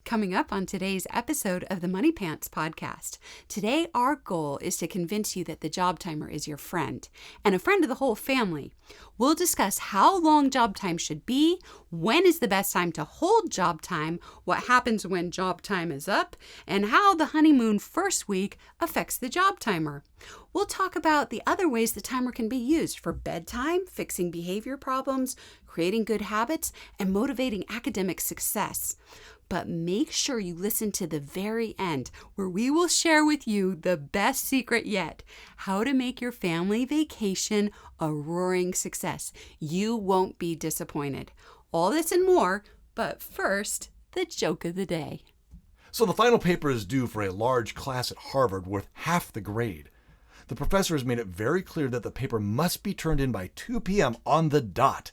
Coming up on today's episode of the Money Pants podcast. Today, our goal is to convince you that the job timer is your friend and a friend of the whole family. We'll discuss how long job time should be, when is the best time to hold job time, what happens when job time is up, and how the honeymoon first week affects the job timer. We'll talk about the other ways the timer can be used for bedtime, fixing behavior problems, creating good habits, and motivating academic success. But make sure you listen to the very end, where we will share with you the best secret yet, how to make your family vacation a roaring success. You won't be disappointed. All this and more, but first, the joke of the day. So the final paper is due for a large class at Harvard worth half the grade. The professor has made it very clear that the paper must be turned in by 2 p.m. on the dot.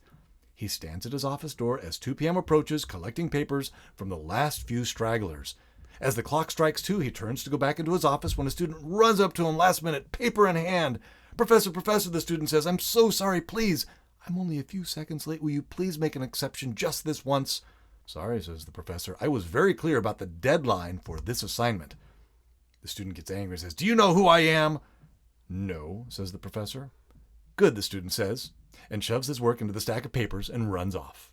He stands at his office door as 2 p.m. approaches, collecting papers from the last few stragglers. As the clock strikes 2, he turns to go back into his office when a student runs up to him last minute, paper in hand. Professor, the student says, "I'm so sorry, please. I'm only a few seconds late. Will you please make an exception just this once?" "Sorry," says the professor. "I was very clear about the deadline for this assignment." The student gets angry and says, "Do you know who I am?" "No," says the professor. "Good," the student says, and shoves his work into the stack of papers and runs off.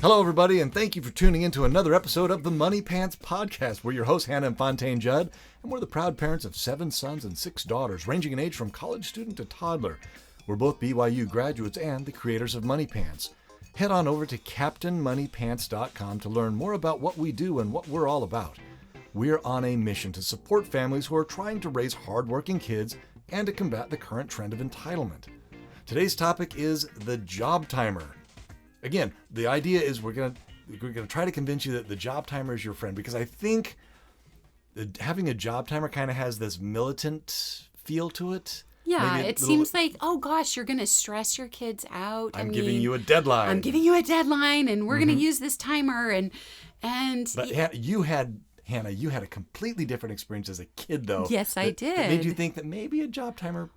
Hello, everybody, and thank you for tuning in to another episode of the Money Pants podcast. We're your hosts, Hannah and Fontaine Judd, and we're the proud parents of 7 sons and 6 daughters, ranging in age from college student to toddler. We're both BYU graduates and the creators of Money Pants. Head on over to CaptainMoneyPants.com to learn more about what we do and what we're all about. We're on a mission to support families who are trying to raise hardworking kids and to combat the current trend of entitlement. Today's topic is the job timer. Again, the idea is we're gonna try to convince you that the job timer is your friend, because I think having a job timer kind of has this militant feel to it. Yeah, it seems like, oh gosh, you're going to stress your kids out. I'm giving you a deadline. I'm giving you a deadline, and we're going to use this timer. But Hannah, you had a completely different experience as a kid, though. Yes, I did. That made you think that maybe a job timer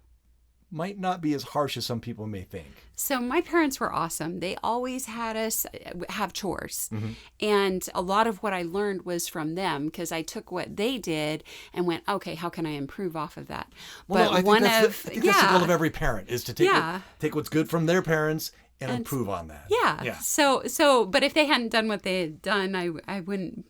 might not be as harsh as some people may think. So my parents were awesome. They always had us have chores. Mm-hmm. And a lot of what I learned was from them, because I took what they did and went, okay, how can I improve off of that? Well, I think that's the goal of every parent, is to take what's good from their parents and improve on that. Yeah. So, but if they hadn't done what they had done, I wouldn't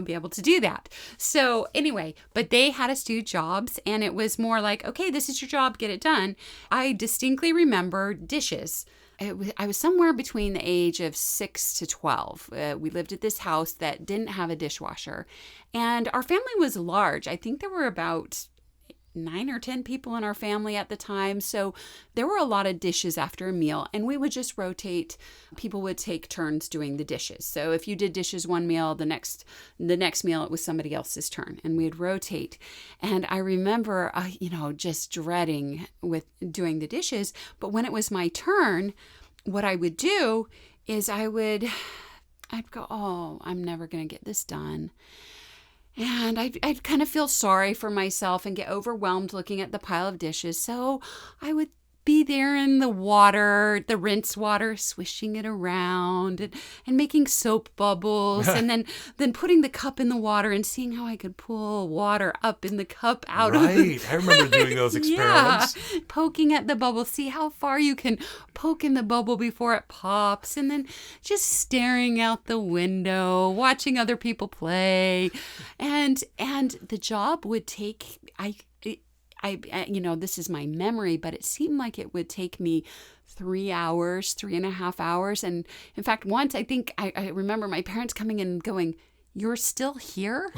be able to do that. So anyway, but they had us do jobs, and it was more like, okay, this is your job, get it done. I distinctly remember dishes. I was somewhere between the age of 6 to 12. We lived at this house that didn't have a dishwasher, and our family was large. I think there were about 9 or 10 people in our family at the time. So there were a lot of dishes after a meal, and we would just rotate. People would take turns doing the dishes. So if you did dishes one meal, the next meal, it was somebody else's turn, and we'd rotate. And I remember, just dreading with doing the dishes. But when it was my turn, what I would do is I'd go, oh, I'm never going to get this done. And I'd kind of feel sorry for myself and get overwhelmed looking at the pile of dishes. So I would be there in the water, the rinse water, swishing it around and making soap bubbles, and then putting the cup in the water and seeing how I could pull water up in the cup out of Right. I remember doing those experiments. Yeah. Poking at the bubble, see how far you can poke in the bubble before it pops, and then just staring out the window, watching other people play. And the job would take, this is my memory, but it seemed like it would take me 3.5 hours. And in fact, once I remember my parents coming in and going, "You're still here?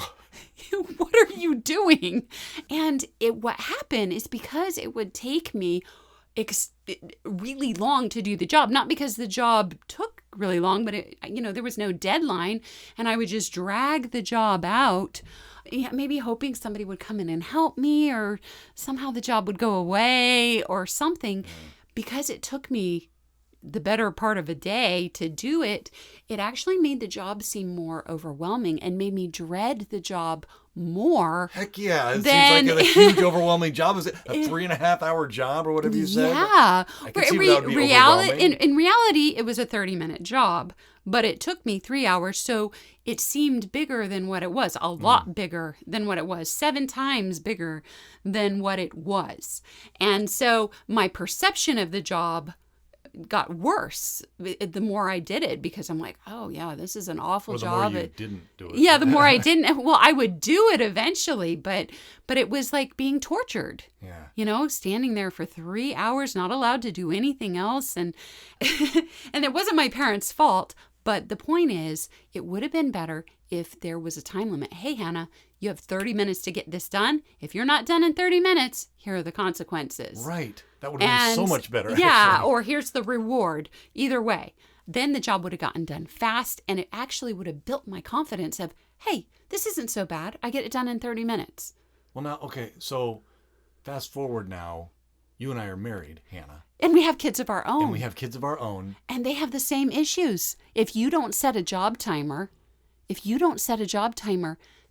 What are you doing?" And what happened is, because it would take me really long to do the job, not because the job took really long, but there was no deadline, and I would just drag the job out. Yeah, maybe hoping somebody would come in and help me, or somehow the job would go away or something. Because it took me the better part of a day to do it, it actually made the job seem more overwhelming and made me dread the job more. Heck yeah. It Then, seems like a huge, overwhelming job. Is it a 3.5-hour job or whatever you said? Yeah. I can see that would be overwhelming. In reality, it was a 30-minute job, but it took me 3 hours. So it seemed bigger than what it was, a lot bigger than what it was, 7 times bigger than what it was. And so my perception of the job got worse the more I did it, because I'm like, oh yeah, this is an awful job. The more you didn't do it. Yeah, the more I didn't. Well, I would do it eventually, but it was like being tortured. Yeah. Standing there for 3 hours, not allowed to do anything else, and and it wasn't my parents' fault. But the point is, it would have been better if there was a time limit. Hey, Hannah, you have 30 minutes to get this done. If you're not done in 30 minutes, here are the consequences. Right. That would have been so much better. Yeah, actually. or here's the reward. Either way. Then the job would have gotten done fast, and it actually would have built my confidence of, hey, this isn't so bad. I get it done in 30 minutes. Well, now, okay, so fast forward now. You and I are married, Hannah. And we have kids of our own. And they have the same issues. If you don't set a job timer,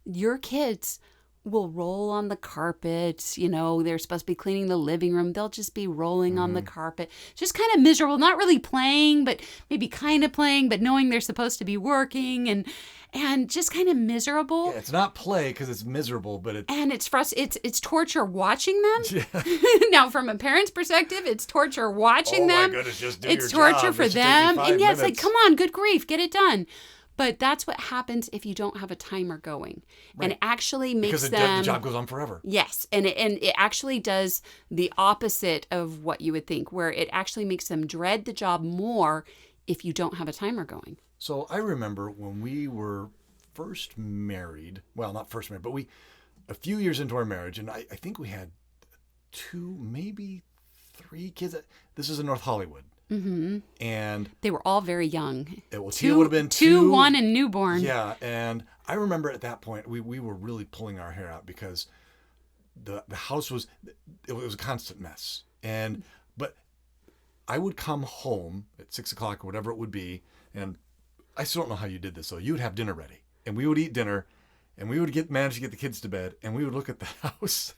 your kids will roll on the carpet. They're supposed to be cleaning the living room. They'll just be rolling on the carpet. Just kind of miserable, not really playing, but maybe kind of playing, but knowing they're supposed to be working and just kind of miserable. Yeah, it's not play because it's miserable, but it's torture watching them. Yeah. Now, from a parent's perspective, it's torture watching them. Oh my goodness, just do it's your torture job. for It should take them. me 5 And yeah, it's like, minutes. come on, good grief, get it done. But that's what happens if you don't have a timer going. Right. And it actually makes because them... the job goes on forever. Yes. And it actually does the opposite of what you would think, where it actually makes them dread the job more if you don't have a timer going. So I remember when we were first married, well, not first married, but a few years into our marriage, and I think we had 2, maybe 3 kids. This is in North Hollywood. Mm-hmm. And they were all very young. Tia would have been 2, 1, and newborn. Yeah, and I remember at that point we were really pulling our hair out because the house was a constant mess. But I would come home at 6 o'clock or whatever it would be, and I still don't know how you did this. So you would have dinner ready, and we would eat dinner, and we would manage to get the kids to bed, and we would look at the house.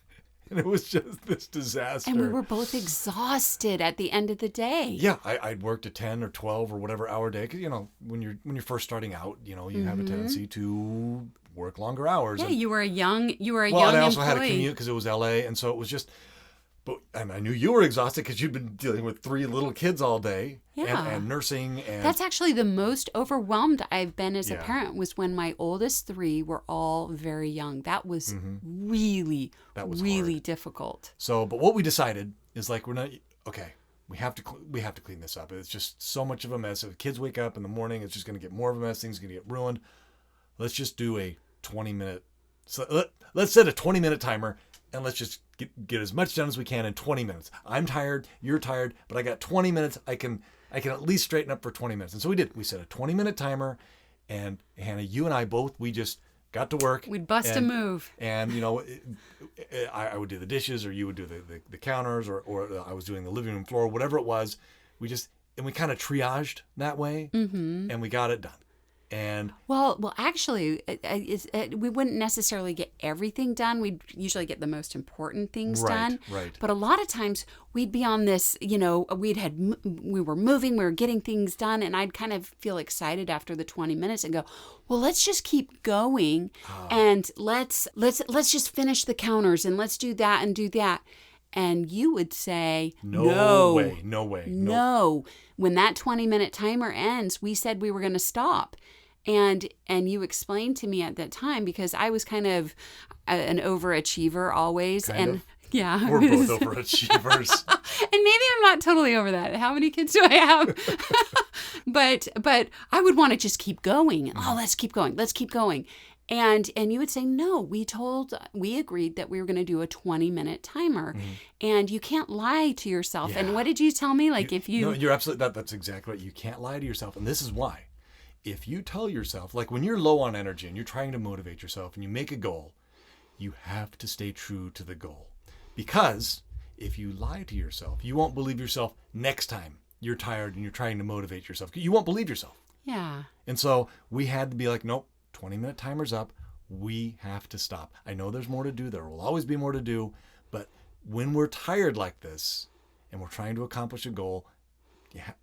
And it was just this disaster. And we were both exhausted at the end of the day. Yeah, I'd worked a 10 or 12 or whatever hour day. Because, when you're first starting out, you have a tendency to work longer hours. Yeah, you were a young employee. Well, and I also had a commute because it was LA. And so it was just, and I knew you were exhausted because you'd been dealing with 3 little kids all day. Yeah. And nursing. And that's actually the most overwhelmed I've been as a parent, was when my oldest 3 were all very young. That was really hard. difficult. So, but what we decided is like, we have to clean this up. It's just so much of a mess. If kids wake up in the morning, it's just going to get more of a mess. Things are going to get ruined. Let's just do a 20-minute. So let's set a 20-minute timer, and let's just get as much done as we can in 20 minutes. I'm tired, you're tired, but I got 20 minutes. I can at least straighten up for 20 minutes. And so we did. We set a 20-minute timer, and Hannah, you and I both, we just got to work. We'd bust a move. And, I would do the dishes, or you would do the counters, or I was doing the living room floor, whatever it was. We kind of triaged that way, and we got it done. And well, actually, we wouldn't necessarily get everything done. We'd usually get the most important things done. Right. But a lot of times we'd be on this, we were moving, we were getting things done, and I'd kind of feel excited after the 20 minutes and go, well, let's just keep going, and let's just finish the counters, and let's do that and do that. And you would say, no way. When that 20-minute timer ends, we said we were going to stop. And you explained to me at that time, because I was kind of an overachiever always. Yeah. We're both overachievers. And maybe I'm not totally over that. How many kids do I have? But I would want to just keep going. Oh, let's keep going. Let's keep going. And you would say, no, we agreed that we were going to do a 20-minute timer, and you can't lie to yourself. Yeah. And what did you tell me? No, you're absolutely, that's exactly right. You can't lie to yourself. And this is why. If you tell yourself, like when you're low on energy and you're trying to motivate yourself and you make a goal, you have to stay true to the goal. Because if you lie to yourself, you won't believe yourself next time you're tired and you're trying to motivate yourself. You won't believe yourself. Yeah. And so we had to be like, nope, 20-minute timer's up. we have to stop. I know there's more to do. There will always be more to do. But when we're tired like this and we're trying to accomplish a goal,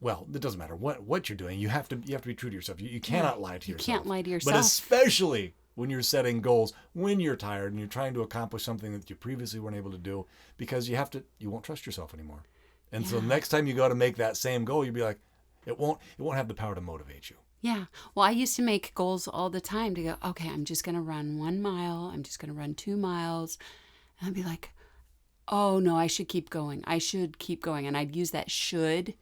well, it doesn't matter what you're doing. You have to be true to yourself. You cannot lie to yourself. You can't lie to yourself. But especially when you're setting goals, when you're tired and you're trying to accomplish something that you previously weren't able to do, because you won't trust yourself anymore. And so next time you go to make that same goal, you'll be like, it won't have the power to motivate you. Yeah. Well, I used to make goals all the time to go, okay, I'm just going to run 1 mile. I'm just going to run 2 miles. And I'd be like, oh no, I should keep going. I should keep going. And I'd use that should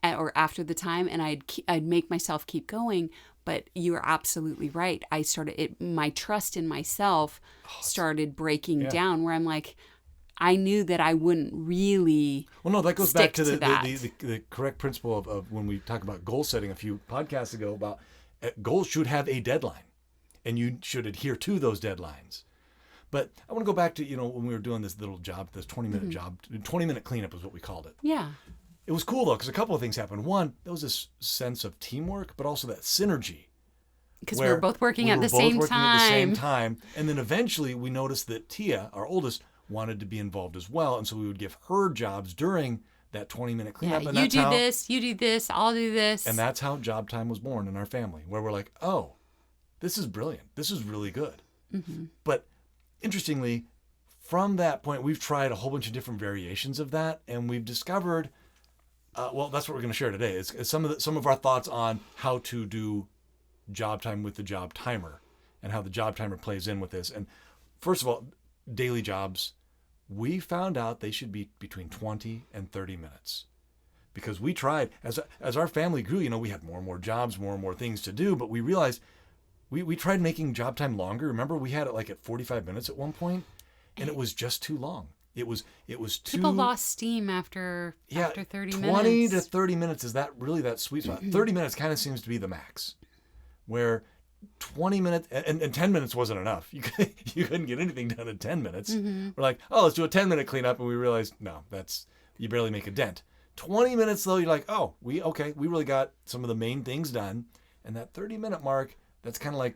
or after the time, and I'd make myself keep going. But you are absolutely right. My trust in myself started breaking down, where I'm like, I knew that I wouldn't really. Well, no, that goes back to the correct principle of when we talk about goal setting a few podcasts ago about goals should have a deadline, and you should adhere to those deadlines. But I want to go back to, when we were doing this little job, this 20-minute job, 20-minute cleanup is what we called it. Yeah. It was cool, though, because a couple of things happened. One, there was this sense of teamwork, but also that synergy. Because we were both working at the same time. And then eventually we noticed that Tia, our oldest, wanted to be involved as well. And so we would give her jobs during that 20-minute cleanup. Yeah, and you do this, I'll do this. And that's how job time was born in our family, where we're like, oh, this is brilliant. This is really good. Mm-hmm. But interestingly, from that point, we've tried a whole bunch of different variations of that. And we've discovered, that's what we're going to share today. Is some of our thoughts on how to do job time with the job timer and how the job timer plays in with this. And first of all, daily jobs, we found out they should be between 20 and 30 minutes, because we tried as our family grew, we had more and more jobs, more and more things to do, but we realized we tried making job time longer. Remember, we had it like at 45 minutes at one point, and it was just too long. It was too. People lost steam after 30 minutes. 20 to 30 minutes is that sweet spot. 30 minutes kind of seems to be the max, where 20 minutes and 10 minutes wasn't enough. You couldn't get anything done in 10 minutes. Mm-hmm. We're like, oh, let's do a 10-minute cleanup, and we realized no, you barely make a dent. 20 minutes though, you're like, oh, we really got some of the main things done, and that 30-minute mark. That's kind of like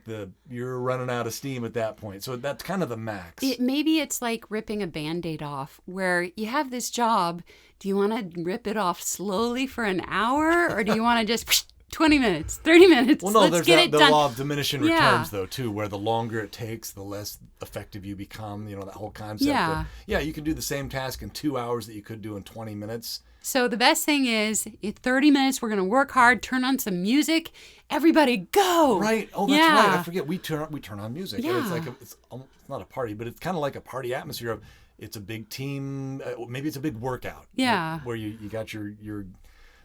you're running out of steam at that point. So that's kind of the max. Maybe it's like ripping a Band-Aid off, where you have this job. Do you want to rip it off slowly for an hour, or do you want to just 20 minutes, 30 minutes? Well, no, let's get it the done. law of diminishing returns, though, too, where the longer it takes, the less effective you become. That whole concept. Yeah. You can do the same task in 2 hours that you could do in 20 minutes. So the best thing is, in 30 minutes, we're going to work hard, turn on some music. Everybody go. Right. Oh, that's right. I forget. We turn on music. Yeah. And it's not a party, but it's kind of like a party atmosphere of, it's a big team. Maybe it's a big workout. Yeah. Where you got your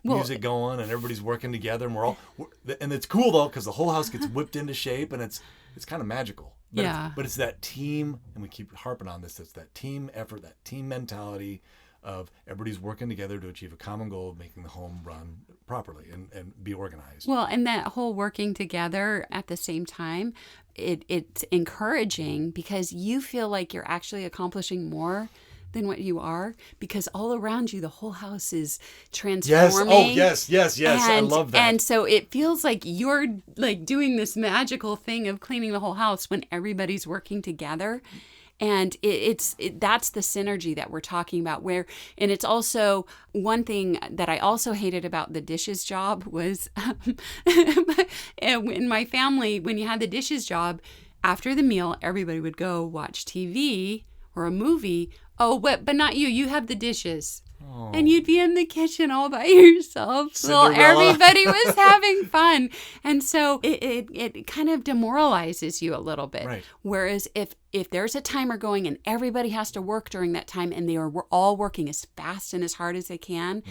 music going and everybody's working together, and and it's cool though, because the whole house gets whipped into shape, and it's kind of magical. But it's that team, and we keep harping on this. It's that team effort, that team mentality of everybody's working together to achieve a common goal of making the home run properly and be organized. Well, and that whole working together at the same time, it's encouraging, because you feel like you're actually accomplishing more than what you are, because all around you, the whole house is transforming. Yes. I love that. And so it feels like you're like doing this magical thing of cleaning the whole house when everybody's working together. And that's the synergy that we're talking about. And it's also one thing that I also hated about the dishes job was in my family, when you had the dishes job, after the meal, everybody would go watch TV or a movie. Oh, but not you. You have the dishes. Oh. And you'd be in the kitchen all by yourself. Cinderella. Well, everybody was having fun. And so it kind of demoralizes you a little bit. Right. Whereas if there's a timer going and everybody has to work during that time, and they are all working as fast and as hard as they can,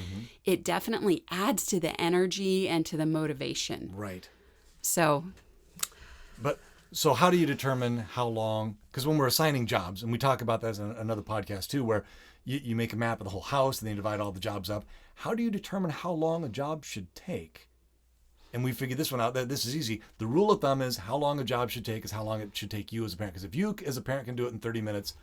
it definitely adds to the energy and to the motivation. Right. So how do you determine how long? Because when we're assigning jobs, and we talk about that in another podcast too, where you make a map of the whole house and then you divide all the jobs up. How do you determine how long a job should take? And we figured this one out, that this is easy. The rule of thumb is how long a job should take is how long it should take you as a parent. Because if you as a parent can do it in 30 minutes,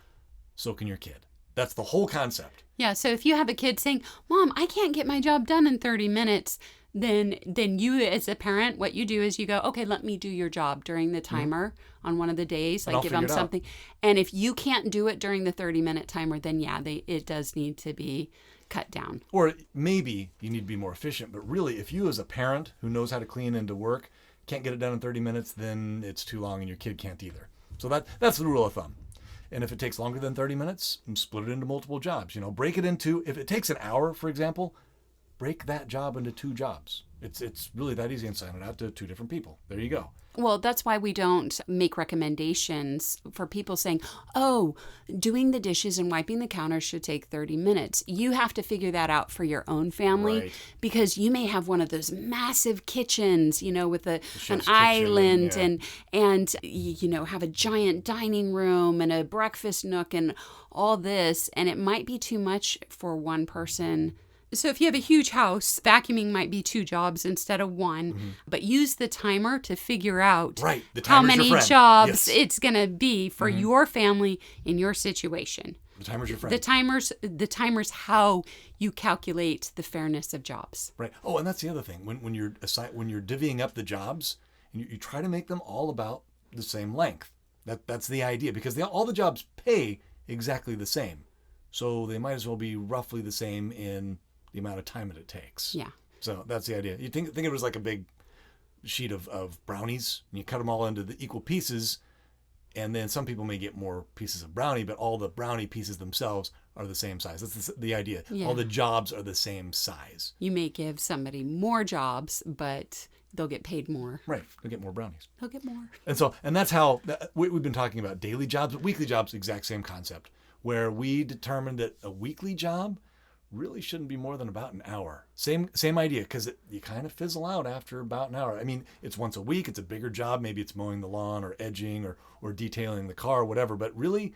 so can your kid. That's the whole concept. Yeah, so if you have a kid saying, Mom, I can't get my job done in 30 minutes, then you as a parent, what you do is you go, okay, let me do your job during the timer on one of the days, And like I'll give figure them it out. something. And if you can't do it during the 30-minute timer, then yeah, it does need to be cut down. Or maybe you need to be more efficient, but really, if you as a parent who knows how to clean and to work can't get it done in 30 minutes, then it's too long and your kid can't either. So that's the rule of thumb. And if it takes longer than 30 minutes, split it into multiple jobs. Break it into, if it takes an hour, for example, break that job into 2 jobs. It's really that easy, and sign it out to 2 different people. There you go. Well, that's why we don't make recommendations for people saying, oh, doing the dishes and wiping the counters should take 30 minutes. You have to figure that out for your own family, Right. because you may have one of those massive kitchens, with an chef's island kitchen, and have a giant dining room and a breakfast nook and all this. And it might be too much for one person. So if you have a huge house, vacuuming might be 2 jobs instead of 1, but use the timer to figure out Right. The how timer's your many friend. jobs Yes. it's going to be for your family in your situation. The timer's your friend. The timer's how you calculate the fairness of jobs. Right. Oh, and that's the other thing. When you're divvying up the jobs, and you try to make them all about the same length. That's the idea, because all the jobs pay exactly the same. So they might as well be roughly the same in the amount of time that it takes. Yeah. So that's the idea. You think it was like a big sheet of brownies, and you cut them all into the equal pieces, and then some people may get more pieces of brownie, but all the brownie pieces themselves are the same size. That's the idea. Yeah. All the jobs are the same size. You may give somebody more jobs, but they'll get paid more. Right. They'll get more brownies. They'll get more. And that's how we've been talking about daily jobs, but weekly jobs, exact same concept, where we determined that a weekly job really shouldn't be more than about an hour. Same idea, because you kind of fizzle out after about an hour. I mean, it's once a week, it's a bigger job. Maybe it's mowing the lawn or edging or detailing the car or whatever. But really,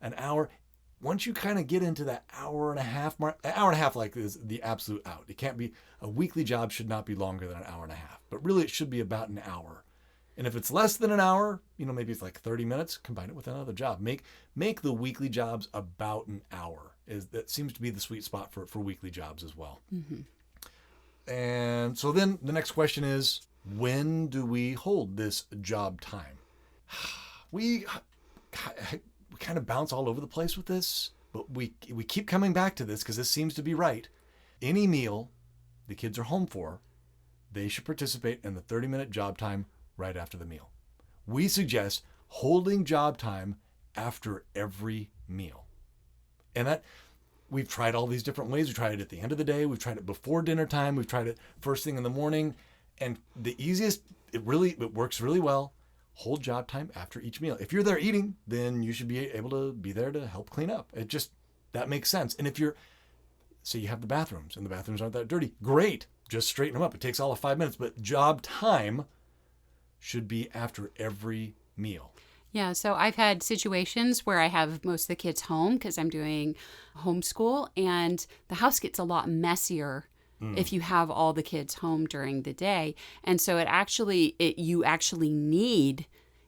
an hour, once you kind of get into that hour and a half mark, an hour and a half like is the absolute out. It can't be, a weekly job should not be longer than an hour and a half. But really, it should be about an hour. And if it's less than an hour, maybe it's like 30 minutes, combine it with another job. Make the weekly jobs about an hour. That seems to be the sweet spot for weekly jobs as well. Mm-hmm. And so then the next question is, when do we hold this job time? We kind of bounce all over the place with this, but we keep coming back to this because this seems to be right. Any meal the kids are home for, they should participate in the 30-minute job time right after the meal. We suggest holding job time after every meal. And that, we've tried all these different ways. We tried it at the end of the day. We've tried it before dinner time. We've tried it first thing in the morning. And the easiest, it works really well. Hold job time after each meal. If you're there eating, then you should be able to be there to help clean up. That makes sense. And if say you have the bathrooms and the bathrooms aren't that dirty, great. Just straighten them up. It takes all of 5 minutes, but job time should be after every meal. Yeah, so I've had situations where I have most of the kids home because I'm doing homeschool, and the house gets a lot messier if you have all the kids home during the day. And so you actually need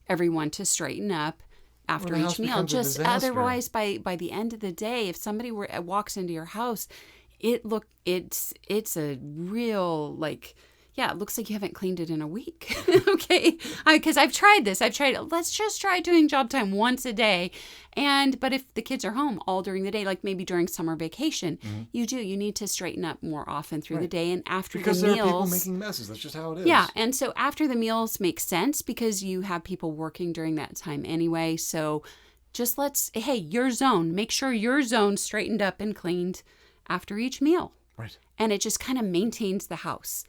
everyone to straighten up after each meal. Just otherwise, by the end of the day, if somebody walks into your house, it's a real it looks like you haven't cleaned it in a week. Okay. Because I've tried this. Let's just try doing job time once a day. But if the kids are home all during the day, like maybe during summer vacation, you need to straighten up more often through the day and after because the meals. Because there are people making messes. That's just how it is. Yeah. And so after the meals makes sense because you have people working during that time anyway. So just your zone, make sure your zone's straightened up and cleaned after each meal. Right. And it just kind of maintains the house.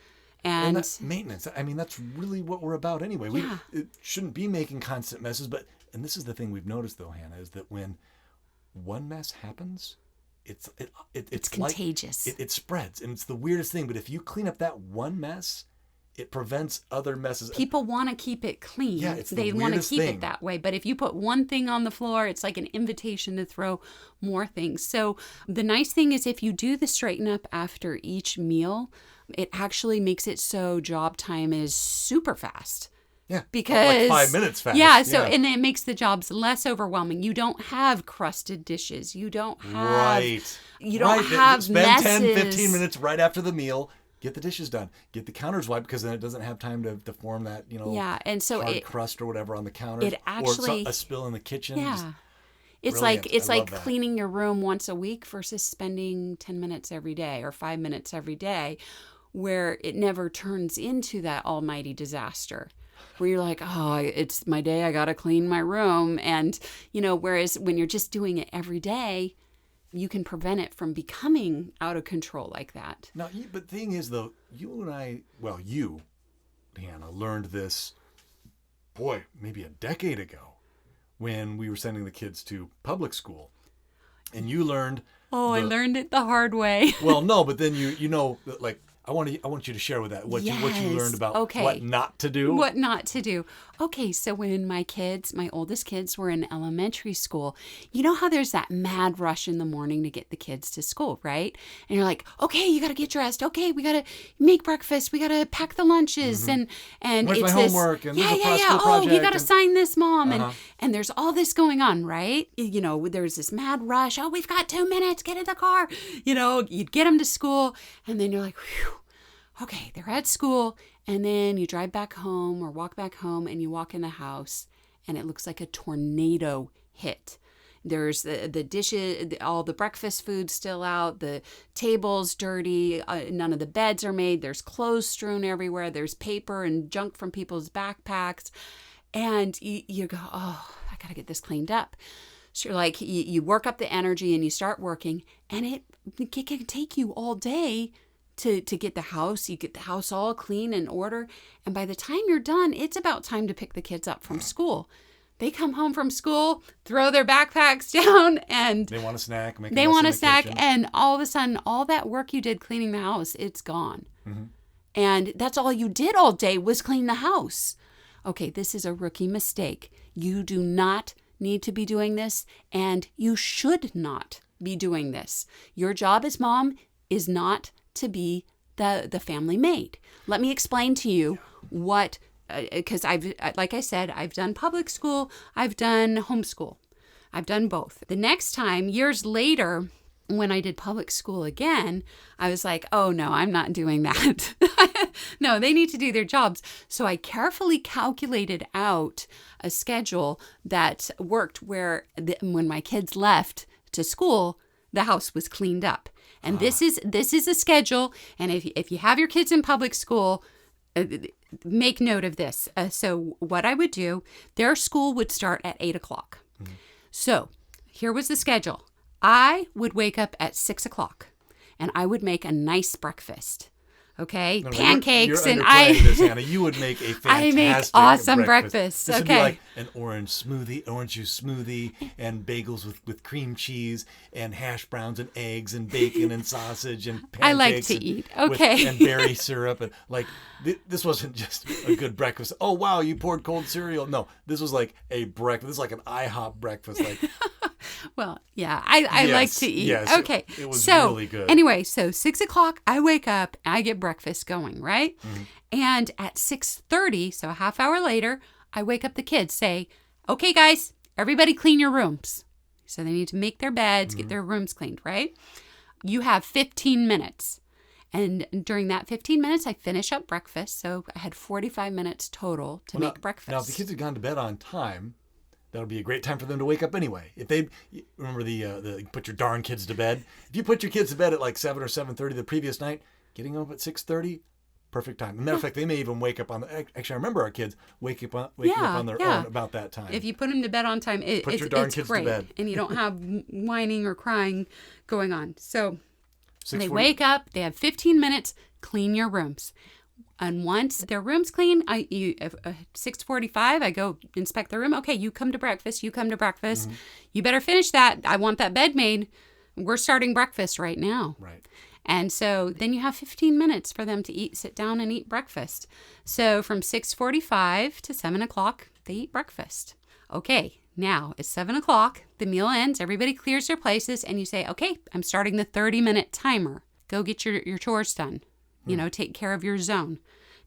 And that's maintenance. I mean, that's really what we're about anyway. Yeah. It shouldn't be making constant messes. And this is the thing we've noticed, though, Hannah, is that when one mess happens, it's contagious. It spreads. And it's the weirdest thing. But if you clean up that one mess, it prevents other messes. People want to keep it clean. Yeah, it's they want to keep it that way. But if you put one thing on the floor, it's like an invitation to throw more things. So the nice thing is if you do the straighten up after each meal, it actually makes it so job time is super fast. Yeah. Because like 5 minutes fast. Yeah, so and it makes the jobs less overwhelming. You don't have crusted dishes. You don't have you don't have Spend messes. 10, 15 minutes right after the meal. Get the dishes done. Get the counters wiped because then it doesn't have time to form that, and so hard crust or whatever on the counter. It actually or a spill in the kitchen. Yeah. It's brilliant. like that. cleaning your room once a week versus spending 10 minutes every day or 5 minutes every day, where it never turns into that almighty disaster. Where you're like, oh, it's my day, I got to clean my room. And, whereas when you're just doing it every day, you can prevent it from becoming out of control like that. Now, but the thing is, though, you, Deanna, learned this, maybe a decade ago when we were sending the kids to public school. And you learned... I learned it the hard way. Well, no, but then like... I want you to share with that what you learned about what not to do. What not to do. Okay, so when my oldest kids were in elementary school, you know how there's that mad rush in the morning to get the kids to school, right? And you're like, okay, you got to get dressed. Okay, we got to make breakfast. We got to pack the lunches and where's it's my homework and there's a school project. Oh, you got to sign this, Mom, and there's all this going on, right? There's this mad rush. Oh, we've got 2 minutes. Get in the car. You'd get them to school, and then you're like, whew. Okay, they're at school, and then you drive back home or walk back home, and you walk in the house, and it looks like a tornado hit. There's the dishes, all the breakfast food still out, the table's dirty, none of the beds are made, there's clothes strewn everywhere, there's paper and junk from people's backpacks, and you go, oh, I gotta get this cleaned up. So you're like, you work up the energy, and you start working, and it can take you all day to get the house. You get the house all clean and order. And by the time you're done, it's about time to pick the kids up from school. They come home from school, throw their backpacks down, and they want a snack. They want a snack, and all of a sudden, all that work you did cleaning the house, it's gone. Mm-hmm. And that's all you did all day was clean the house. Okay, this is a rookie mistake. You do not need to be doing this, and you should not be doing this. Your job as mom is not to be the family maid. Let me explain to you what, because like I said, I've done public school, I've done homeschool. I've done both. The next time, years later, when I did public school again, I was like, oh no, I'm not doing that. No, they need to do their jobs. So I carefully calculated out a schedule that worked where when my kids left to school, the house was cleaned up. And this is a schedule. And if you have your kids in public school, make note of this. So what I would do, their school would start at 8 o'clock. Mm-hmm. So here was the schedule. I would wake up at 6 o'clock and I would make a nice breakfast. Okay, pancakes, you're this, Hannah. You would make a fantastic I make awesome breakfast. This would be like an orange juice smoothie, and bagels with cream cheese, and hash browns, and eggs, and bacon, and sausage, and pancakes. I like to eat. Okay, and berry syrup, and this wasn't just a good breakfast. Oh wow, you poured cold cereal. No, this was like a breakfast. This is like an IHOP breakfast. Well, yeah, I like to eat. Yes, okay, it was really good. Anyway, so 6 o'clock, I wake up, I get breakfast going, right? Mm-hmm. And at 6:30, so a half hour later, I wake up the kids, say, okay, guys, everybody clean your rooms. So they need to make their beds, get their rooms cleaned, right? You have 15 minutes. And during that 15 minutes, I finish up breakfast. So I had 45 minutes total to make breakfast. Now, if the kids had gone to bed on time, that would be a great time for them to wake up anyway. If they remember the put your darn kids to bed. If you put your kids to bed at like 7 or 7:30 the previous night, getting up at 6:30, perfect time. As a matter of fact, they may even wake up actually, I remember our kids waking up on their own about that time. If you put them to bed on time, it's great. To bed. And you don't have whining or crying going on. So they wake up, they have 15 minutes, clean your rooms. And once their room's clean, 6:45, I go inspect the room. Okay, you come to breakfast. Mm-hmm. You better finish that. I want that bed made. We're starting breakfast right now. Right. And so then you have 15 minutes for them to sit down and eat breakfast. So from 6:45 to 7 o'clock, they eat breakfast. Okay, now it's 7 o'clock. The meal ends. Everybody clears their places. And you say, okay, I'm starting the 30-minute timer. Go get your chores done. Take care of your zone.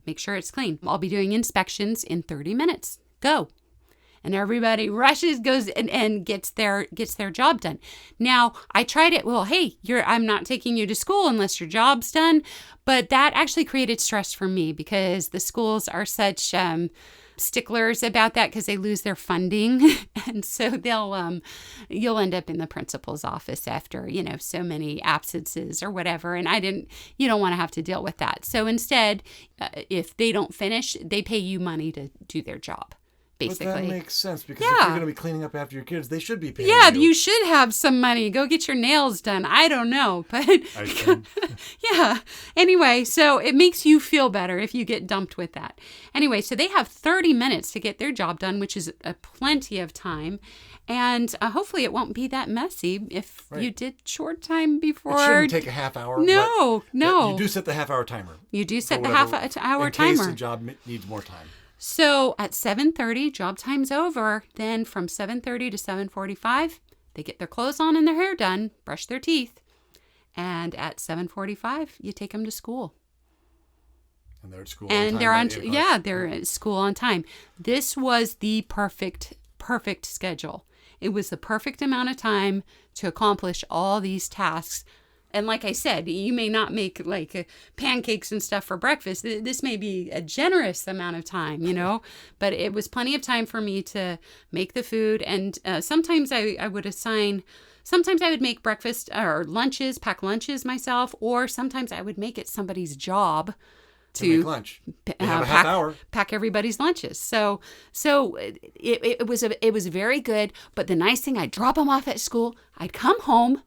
Make sure it's clean. I'll be doing inspections in 30 minutes. Go. And everybody rushes, goes and gets their job done. Now, I tried it. Well, hey, I'm not taking you to school unless your job's done. But that actually created stress for me because the schools are such sticklers about that because they lose their funding. And so you'll end up in the principal's office after, so many absences or whatever. And you don't want to have to deal with that. So instead, if they don't finish, they pay you money to do their job. Basically. But that makes sense because if you're going to be cleaning up after your kids, they should be paying you should have some money. Go get your nails done. I don't know, but yeah. Anyway, so it makes you feel better if you get dumped with that. Anyway, so they have 30 minutes to get their job done, which is plenty of time. And hopefully it won't be that messy if you did short time before. It shouldn't take a half hour. No. You do set the half-hour timer. You do set the half-hour timer. In case the job needs more time. So at 7:30, job time's over. Then from 7:30 to 7:45, they get their clothes on and their hair done, brush their teeth. And at 7:45, you take them to school. And they're at school and on time. they're at school on time. This was the perfect schedule. It was the perfect amount of time to accomplish all these tasks. And like I said, you may not make pancakes and stuff for breakfast. This may be a generous amount of time, but it was plenty of time for me to make the food. And sometimes I would make breakfast or lunches, pack lunches myself, or sometimes I would make it somebody's job to make lunch. Have a half hour. Pack everybody's lunches. So it was very good. But the nice thing, I'd drop them off at school. I'd come home.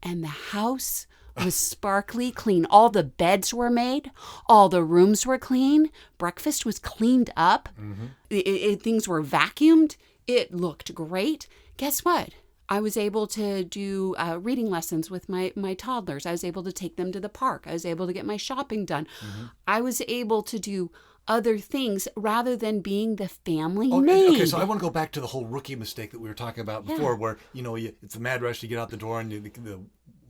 And the house was sparkly clean. All the beds were made. All the rooms were clean. Breakfast was cleaned up. Mm-hmm. Things were vacuumed. It looked great. Guess what? I was able to do reading lessons with my toddlers. I was able to take them to the park. I was able to get my shopping done. Mm-hmm. I was able to do other things rather than being the family maid. Okay, so I want to go back to the whole rookie mistake that we were talking about before, where it's a mad rush to get out the door, and the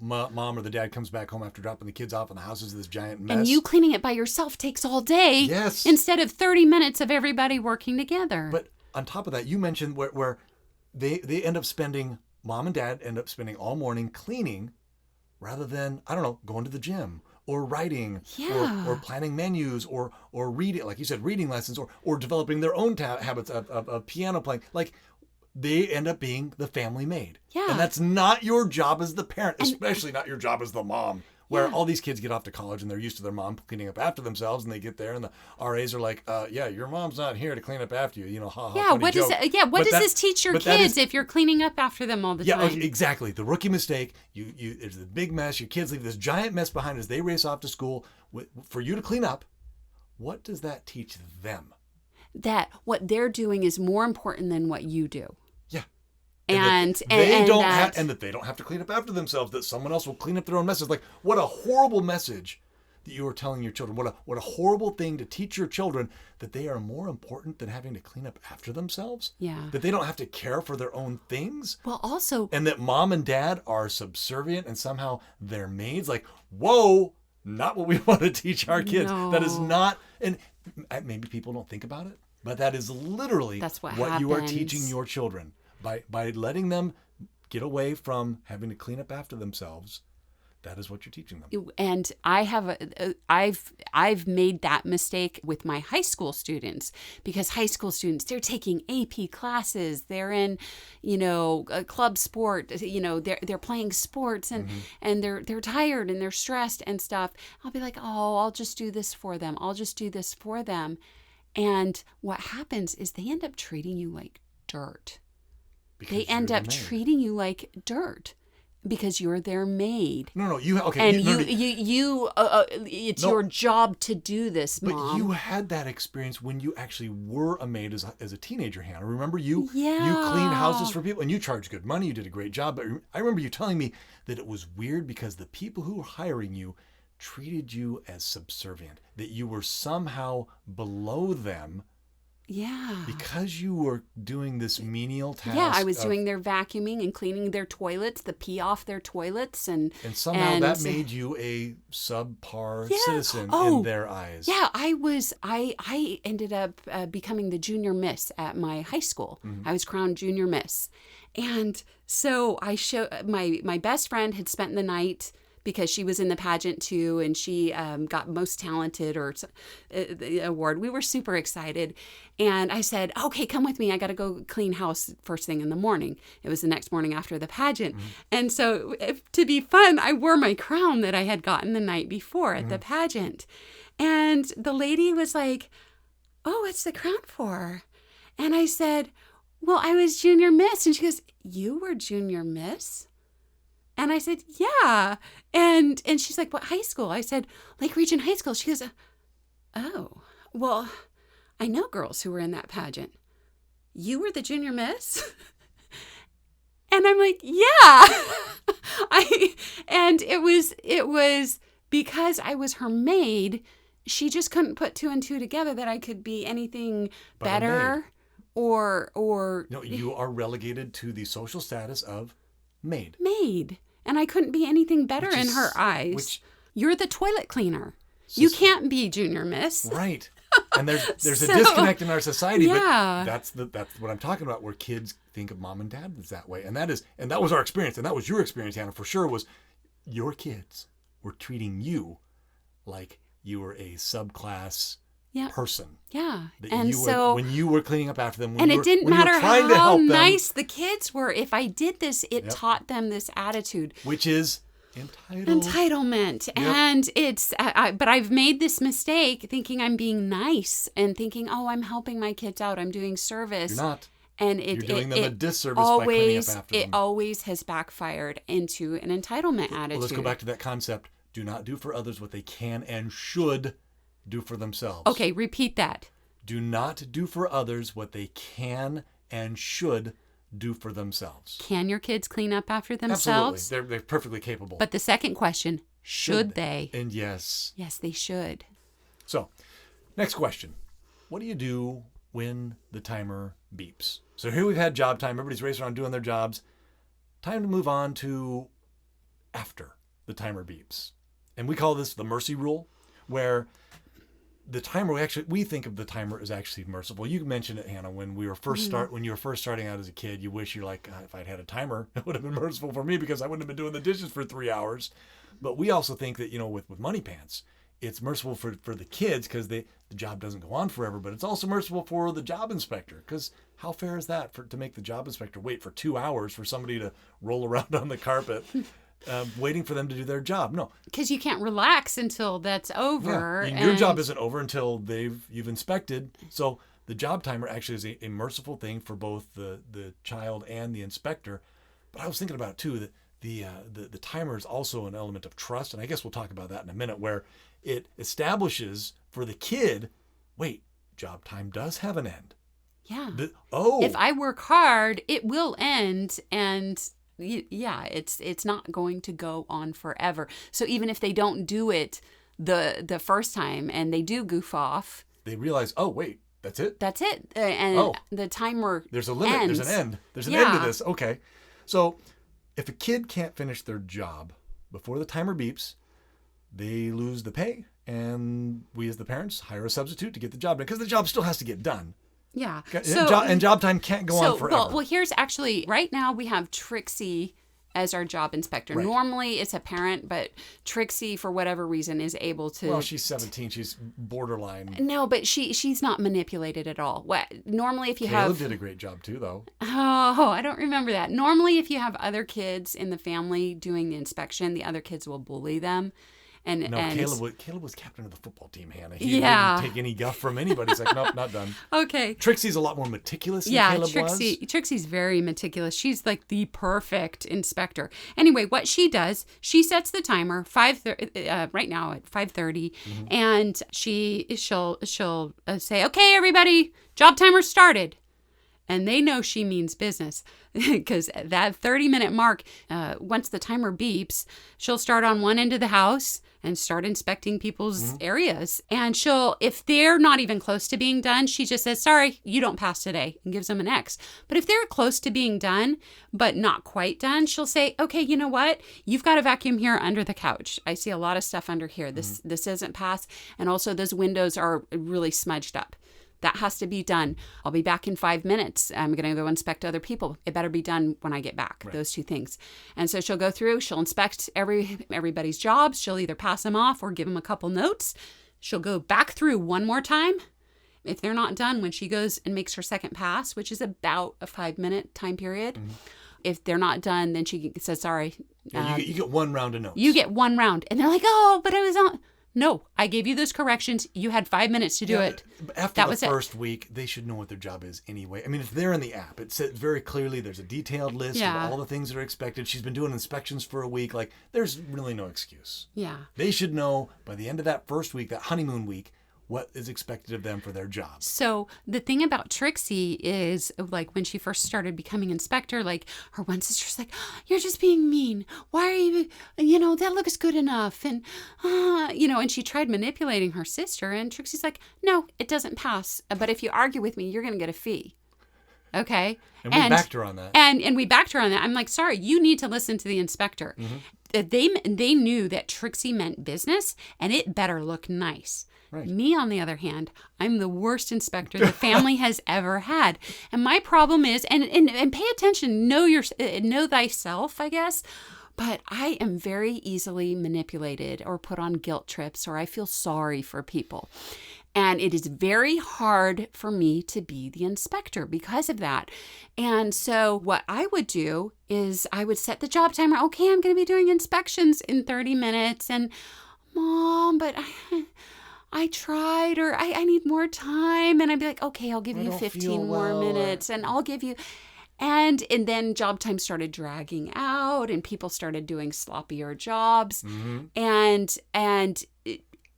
mom or the dad comes back home after dropping the kids off, and the house is this giant mess. And you cleaning it by yourself takes all day. Yes. Instead of 30 minutes of everybody working together. But on top of that, you mentioned where they end up spending, mom and dad end up spending all morning cleaning, rather than going to the gym. Or writing, or planning menus, or reading, like you said, reading lessons, or developing their own habits of piano playing. Like, they end up being the family maid. Yeah. And that's not your job as the parent, especially not your job as the mom. Where all these kids get off to college and they're used to their mom cleaning up after themselves, and they get there and the RAs are like, your mom's not here to clean up after you. Ha ha. Yeah, what does this teach your kids if you're cleaning up after them all the time? Yeah, exactly. The rookie mistake. There's a big mess. Your kids leave this giant mess behind as they race off to school for you to clean up. What does that teach them? That what they're doing is more important than what you do. And that they don't have to clean up after themselves, that someone else will clean up their own messes. Like, what a horrible message that you are telling your children. What a horrible thing to teach your children, that they are more important than having to clean up after themselves. Yeah. That they don't have to care for their own things. Well, also. And that mom and dad are subservient and somehow they're maids. Like, whoa, not what we want to teach our kids. No. That is not, and maybe people don't think about it, but that is literally what you are teaching your children. By letting them get away from having to clean up after themselves, that is what you're teaching them. And I've made that mistake with my high school students, because high school students, they're taking AP classes, they're in, a club sport, they're playing sports, and and they're tired and they're stressed and stuff. I'll be like, I'll just do this for them. And what happens is they end up treating you like dirt. They end up treating you like dirt because you're their maid. No, you okay? And it's your job to do this, Mom. But you had that experience when you actually were a maid as a teenager, Hannah. Remember you cleaned houses for people and you charged good money. You did a great job. But I remember you telling me that it was weird because the people who were hiring you treated you as subservient, that you were somehow below them. Yeah. Because you were doing this menial task. Yeah, I was doing their vacuuming and cleaning their toilets, the pee off their toilets. And somehow that made you a subpar citizen in their eyes. Yeah, I ended up becoming the junior miss at my high school. I was crowned junior miss. And so my best friend had spent the night because she was in the pageant too, and she got most talented or the award. We were super excited. And I said, okay, come with me. I got to go clean house first thing in the morning. It was the next morning after the pageant. And so to be fun, I wore my crown that I had gotten the night before at the pageant. And the lady was like, oh, what's the crown for? And I said, well, I was junior miss. And she goes, you were junior miss? And I said, yeah. And she's like, what high school? I said, Lake Region High School. She goes, oh, well, I know girls who were in that pageant. You were the junior miss? And I'm like, yeah. And it was because I was her maid, she just couldn't put two and two together that I could be anything better or No, you are relegated to the social status of maid. And I couldn't be anything better in her eyes. You're the toilet cleaner. You can't be junior miss. Right. And there's a disconnect in our society, but that's what I'm talking about, where kids think of mom and dad is that way. And that was our experience, and that was your experience, Hannah, for sure, was your kids were treating you like you were a subclass person. Yeah. When you were cleaning up after them, it didn't matter how nice the kids were. If I did this, it taught them this attitude. Which is entitlement. Yep. And it's, but I've made this mistake thinking I'm being nice and thinking, oh, I'm helping my kids out. I'm doing service. You're not. And you're doing them a disservice by cleaning up after them. It always has backfired into an entitlement attitude. Well, let's go back to that concept. Do not do for others what they can and should do for themselves. Okay, repeat that. Do not do for others what they can and should do for themselves. Can your kids clean up after themselves? Absolutely. They're perfectly capable. But the second question, should they? And yes. Yes, they should. So, next question. What do you do when the timer beeps? So here we've had job time. Everybody's racing around doing their jobs. Time to move on to after the timer beeps. And we call this the mercy rule, where the timer, we think of the timer as actually merciful. You mentioned it, Hannah, when you were first starting out as a kid, you wish you're like, if I'd had a timer, it would have been merciful for me because I wouldn't have been doing the dishes for 3 hours. But we also think that, with Money Pants, it's merciful for the kids because the job doesn't go on forever, but it's also merciful for the job inspector, because how fair is that to make the job inspector wait for 2 hours for somebody to roll around on the carpet waiting for them to do their job? No. Because you can't relax until that's over. Yeah. Your job isn't over until you've inspected. So the job timer actually is a merciful thing for both the child and the inspector. But I was thinking about it too, that the timer is also an element of trust, and I guess we'll talk about that in a minute, where it establishes for the kid, wait, job time does have an end. Yeah. If I work hard, it will end, and it's not going to go on forever. So even if they don't do it the first time and they do goof off, they realize, oh wait, that's it. That's it, and the timer. There's a limit. Ends. There's an end. There's an end to this. Okay, so if a kid can't finish their job before the timer beeps, they lose the pay, and we as the parents hire a substitute to get the job done, because the job still has to get done. Yeah. And job time can't go on forever. Well, here's actually, right now we have Trixie as our job inspector. Right. Normally it's a parent, but Trixie, for whatever reason, is able to... Well, she's 17. She's borderline. No, but she's not manipulated at all. Normally if you Caleb did a great job too, though. Oh, I don't remember that. Normally if you have other kids in the family doing the inspection, the other kids will bully them. Caleb was captain of the football team, Hannah. He didn't take any guff from anybody. He's like, nope, not done. Okay. Trixie's a lot more meticulous than Caleb was. Trixie's very meticulous. She's like the perfect inspector. Anyway, what she does, she sets the timer right now at 5:30, and she'll say, okay, everybody, job timer started. And they know she means business because that 30-minute mark, once the timer beeps, she'll start on one end of the house and start inspecting people's areas. And if they're not even close to being done, she just says, sorry, you don't pass today, and gives them an X. But if they're close to being done, but not quite done, she'll say, okay, you know what? You've got a vacuum here under the couch. I see a lot of stuff under here. This isn't passed. And also those windows are really smudged up. That has to be done. I'll be back in 5 minutes. I'm going to go inspect other people. It better be done when I get back. Right. Those two things. And so she'll go through, she'll inspect everybody's jobs. She'll either pass them off or give them a couple notes. She'll go back through one more time. If they're not done, when she goes and makes her second pass, which is about a 5-minute time period, if they're not done, then she says, sorry. You get one round of notes. You get one round. And they're like, oh, but I was on... No, I gave you those corrections. You had 5 minutes to do it. After the first week, they should know what their job is anyway. I mean, if they're in the app, it says very clearly there's a detailed list of all the things that are expected. She's been doing inspections for a week. Like, there's really no excuse. Yeah. They should know by the end of that first week, that honeymoon week, what is expected of them for their job. So the thing about Trixie is, like, when she first started becoming inspector, like, her one sister's like, you're just being mean. Why are you, that looks good enough. And, and she tried manipulating her sister. And Trixie's like, no, it doesn't pass. But if you argue with me, you're going to get a fee. Okay. And we backed her on that. And we backed her on that. I'm like, sorry, you need to listen to the inspector. They knew that Trixie meant business, and it better look nice. Right. Me, on the other hand, I'm the worst inspector the family has ever had. And my problem is, and pay attention, know thyself, I guess. But I am very easily manipulated or put on guilt trips, or I feel sorry for people. And it is very hard for me to be the inspector because of that. And so what I would do is I would set the job timer. Okay, I'm going to be doing inspections in 30 minutes. And Mom, but I tried, or I need more time. And I'd be like, okay, I'll give you 15 more minutes, and I'll give you... And then job time started dragging out, and people started doing sloppier jobs, and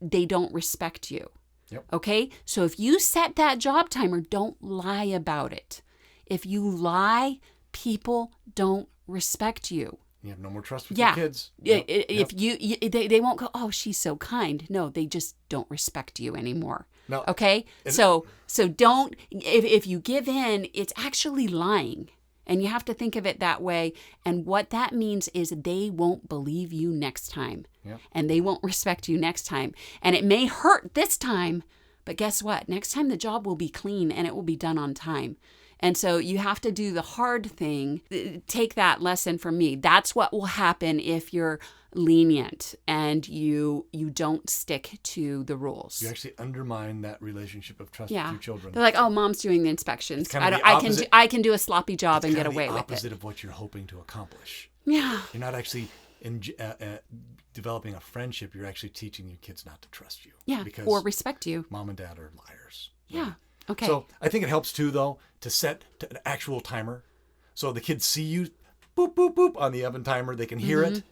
they don't respect you. Yep. Okay? So if you set that job timer, don't lie about it. If you lie, people don't respect you. You have no more trust with your kids. If they won't go, oh, she's so kind. No, they just don't respect you anymore. No. Okay? So don't, if you give in, it's actually lying. And you have to think of it that way. And what that means is they won't believe you next time. Yep. And they won't respect you next time. And it may hurt this time, but guess what? Next time the job will be clean and it will be done on time. And so you have to do the hard thing. Take that lesson from me. That's what will happen if you're lenient and you don't stick to the rules. You actually undermine that relationship of trust with your children. They're like, oh, Mom's doing the inspections. I can do a sloppy job and get away with it. It's opposite of what you're hoping to accomplish. Yeah. You're not actually developing a friendship. You're actually teaching your kids not to trust you. Yeah, or respect you. Mom and Dad are liars. Yeah. Okay. So I think it helps too, though, to set an actual timer. So the kids see you, boop, boop, boop, on the oven timer. They can hear it.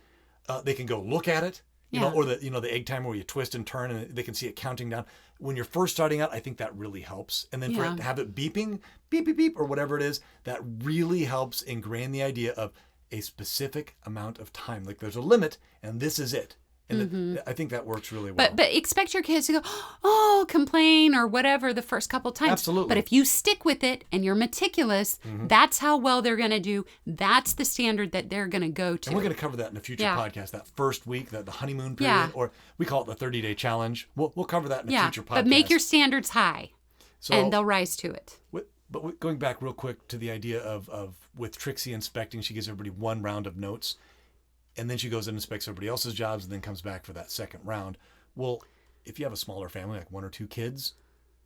They can go look at it, or the egg timer where you twist and turn and they can see it counting down. When you're first starting out, I think that really helps. And then for it to have it beeping, beep, beep, beep, or whatever it is, that really helps ingrain the idea of a specific amount of time. Like there's a limit and this is it. And I think that works really well. But expect your kids to go, complain or whatever the first couple times. Absolutely. But if you stick with it and you're meticulous, that's how well they're going to do. That's the standard that they're going to go to. And we're going to cover that in a future podcast, that first week, the honeymoon period, or we call it the 30-day challenge. We'll cover that in a future podcast. But make your standards high, and they'll rise to it. But going back real quick to the idea of with Trixie inspecting, she gives everybody one round of notes. And then she goes and inspects everybody else's jobs and then comes back for that second round. Well, if you have a smaller family, like 1 or 2 kids,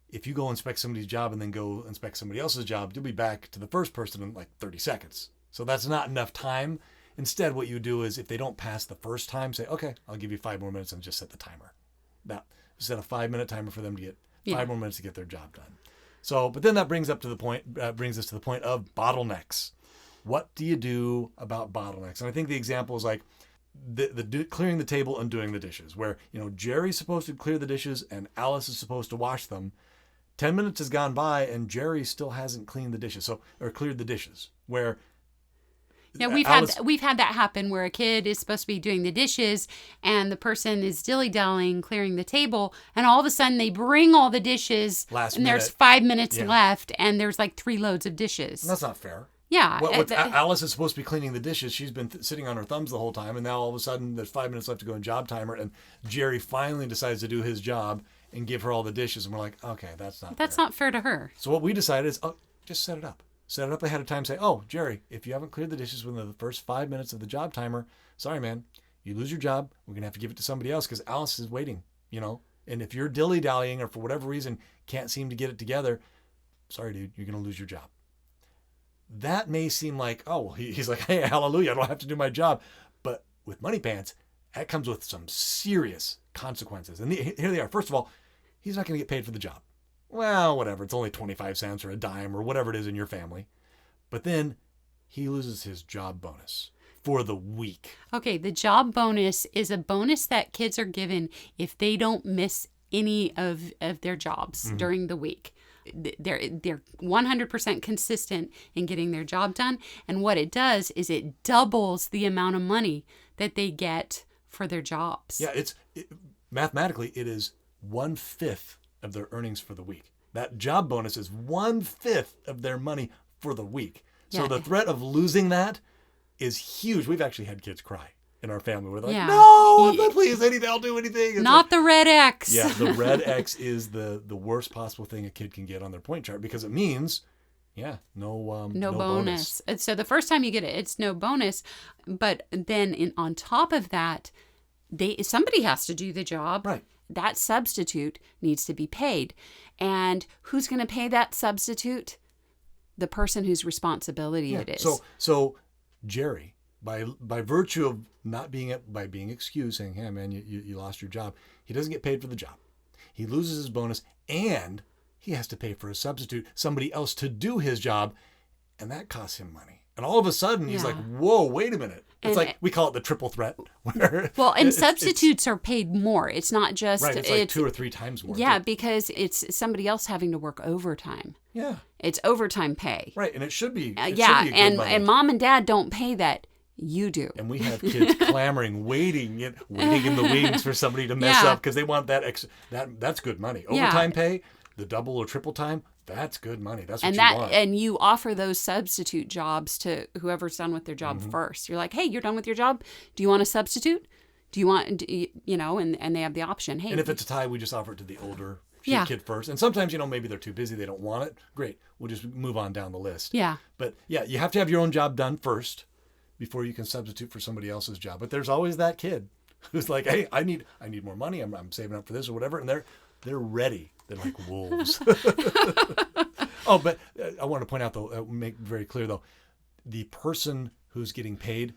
if you go inspect somebody's job and then go inspect somebody else's job, you'll be back to the first person in like 30 seconds. So that's not enough time. Instead, what you do is if they don't pass the first time, say, okay, I'll give you 5 more minutes and just set the timer. Now, set a 5-minute timer for them to get 5 more minutes to get their job done. So, but then that brings us to the point of bottlenecks. What do you do about bottlenecks? And I think the example is like the clearing the table and doing the dishes, where Jerry's supposed to clear the dishes and Alice is supposed to wash them. 10 minutes has gone by and Jerry still hasn't cleaned the dishes, or cleared the dishes. Where Yeah, we've had that happen where a kid is supposed to be doing the dishes and the person is dilly-dallying clearing the table, and all of a sudden they bring all the dishes last and minute. There's 5 minutes left and there's like 3 loads of dishes. That's not fair. Yeah. Alice is supposed to be cleaning the dishes. She's been sitting on her thumbs the whole time, and now all of a sudden there's 5 minutes left to go in job timer, and Jerry finally decides to do his job and give her all the dishes, and we're like, okay, that's not fair to her. So what we decided is, just set it up. Set it up ahead of time. Say, Jerry, if you haven't cleared the dishes within the first 5 minutes of the job timer, sorry, man, you lose your job. We're going to have to give it to somebody else because Alice is waiting, And if you're dilly-dallying or for whatever reason can't seem to get it together, sorry, dude, you're going to lose your job. That may seem like, he's like, hey, hallelujah, I don't have to do my job. But with Money Pants, that comes with some serious consequences. And here they are. First of all, he's not going to get paid for the job. Well, whatever. It's only 25 cents or a dime or whatever it is in your family. But then he loses his job bonus for the week. Okay, the job bonus is a bonus that kids are given if they don't miss any of their jobs during the week. They're 100% consistent in getting their job done. And what it does is it doubles the amount of money that they get for their jobs. Yeah, mathematically, it is 1/5 of their earnings for the week. That job bonus is 1/5 of their money for the week. So the threat of losing that is huge. We've actually had kids cry in our family. We're like, no, please, I'll do anything. It's not the red X. Yeah, the red X is the worst possible thing a kid can get on their point chart because it means, no bonus. So the first time you get it, it's no bonus. But then on top of that, somebody has to do the job. Right. That substitute needs to be paid. And who's going to pay that substitute? The person whose responsibility it is. So Jerry, by virtue of by being excused, saying, hey, man, you lost your job, he doesn't get paid for the job. He loses his bonus, and he has to pay for a substitute, somebody else to do his job, and that costs him money. And all of a sudden, he's like, whoa, wait a minute. It's like, we call it the triple threat. Substitutes are paid more. It's not just... Right, it's like 2 or 3 times more. Yeah, because it's somebody else having to work overtime. Yeah. It's overtime pay. Right, and it should be. And mom and dad don't pay that. You do. And we have kids clamoring, waiting in the wings for somebody to mess up because they want that extra. That's good money. Overtime pay, the double or triple time, that's good money. That's what you want. And you offer those substitute jobs to whoever's done with their job first. You're like, hey, you're done with your job. Do you want a substitute? Do you want, and they have the option. Hey. And if it's a tie, we just offer it to the older kid first. And sometimes, maybe they're too busy. They don't want it. Great. We'll just move on down the list. Yeah. But you have to have your own job done first before you can substitute for somebody else's job. But there's always that kid who's like, hey, I need more money. I'm saving up for this or whatever. And they're ready. They're like wolves. But I want to point out, though, make very clear, though, the person who's getting paid,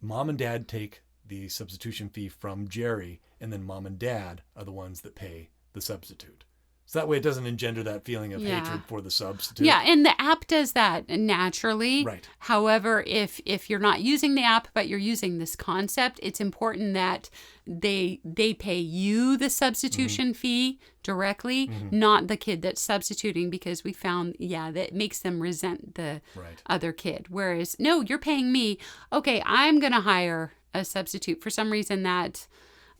mom and dad take the substitution fee from Jerry, and then mom and dad are the ones that pay the substitute. So that way it doesn't engender that feeling of hatred for the substitute. Yeah, and the app does that naturally. Right. However, if you're not using the app, but you're using this concept, it's important that they pay you the substitution fee directly, not the kid that's substituting, because we found, that makes them resent the other kid. Whereas, no, you're paying me. Okay, I'm going to hire a substitute. For some reason that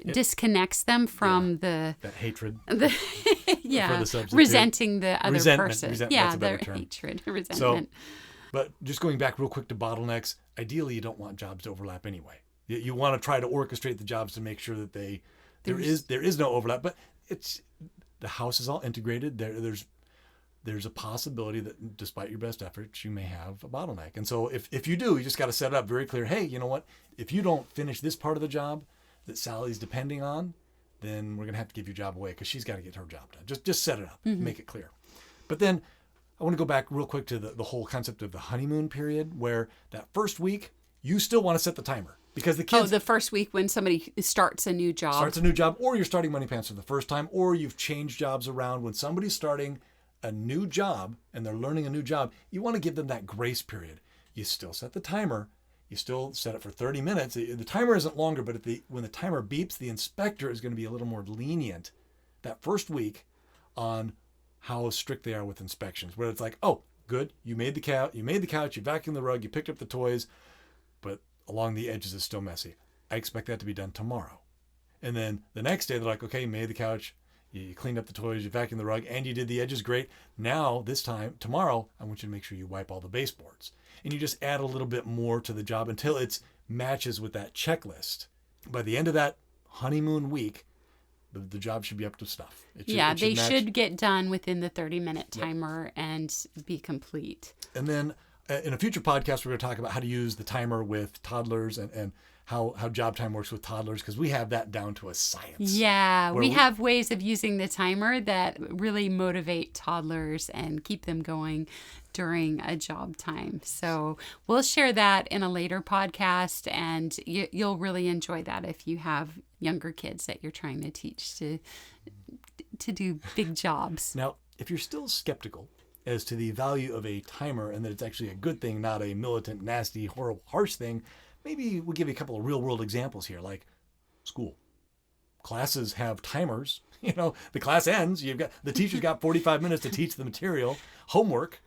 disconnects them from that hatred. For the substitute. Resenting the other person. That's a better term. Hatred, resentment. But just going back real quick to bottlenecks, ideally you don't want jobs to overlap anyway. You want to try to orchestrate the jobs to make sure that there is no overlap. But the house is all integrated. There's a possibility that despite your best efforts, you may have a bottleneck. And so if you do, you just got to set it up very clear. Hey, you know what? If you don't finish this part of the job that Sally's depending on, then we're going to have to give your job away because she's got to get her job done. Just set it up, make it clear. But then I want to go back real quick to the whole concept of the honeymoon period, where that first week, you still want to set the timer. Because the kids... the first week when somebody starts a new job. Or you're starting Money Pants for the first time, or you've changed jobs around. When somebody's starting a new job and they're learning a new job, you want to give them that grace period. You still set the timer. You still set it for 30 minutes. The timer isn't longer, but when the timer beeps, the inspector is going to be a little more lenient that first week on how strict they are with inspections, where it's like, oh, good, you made the couch, you vacuumed the rug, you picked up the toys, but along the edges it's still messy. I expect that to be done tomorrow. And then the next day they're like, okay, you made the couch, you cleaned up the toys, you vacuumed the rug, and you did the edges great. Now, this time, tomorrow, I want you to make sure you wipe all the baseboards. And you just add a little bit more to the job until it matches with that checklist. By the end of that honeymoon week, the job should be up to snuff. They should get done within the 30-minute timer and be complete. And then in a future podcast, we're going to talk about how to use the timer with toddlers and how job time works with toddlers, because we have that down to a science. Yeah, we have ways of using the timer that really motivate toddlers and keep them going during a job time. So we'll share that in a later podcast, and you'll really enjoy that if you have younger kids that you're trying to teach to do big jobs. Now, if you're still skeptical as to the value of a timer and that it's actually a good thing, not a militant, nasty, horrible, harsh thing, maybe we'll give you a couple of real-world examples here, like school. Classes have timers. The class ends. The teacher's got 45 minutes to teach the material. Homework,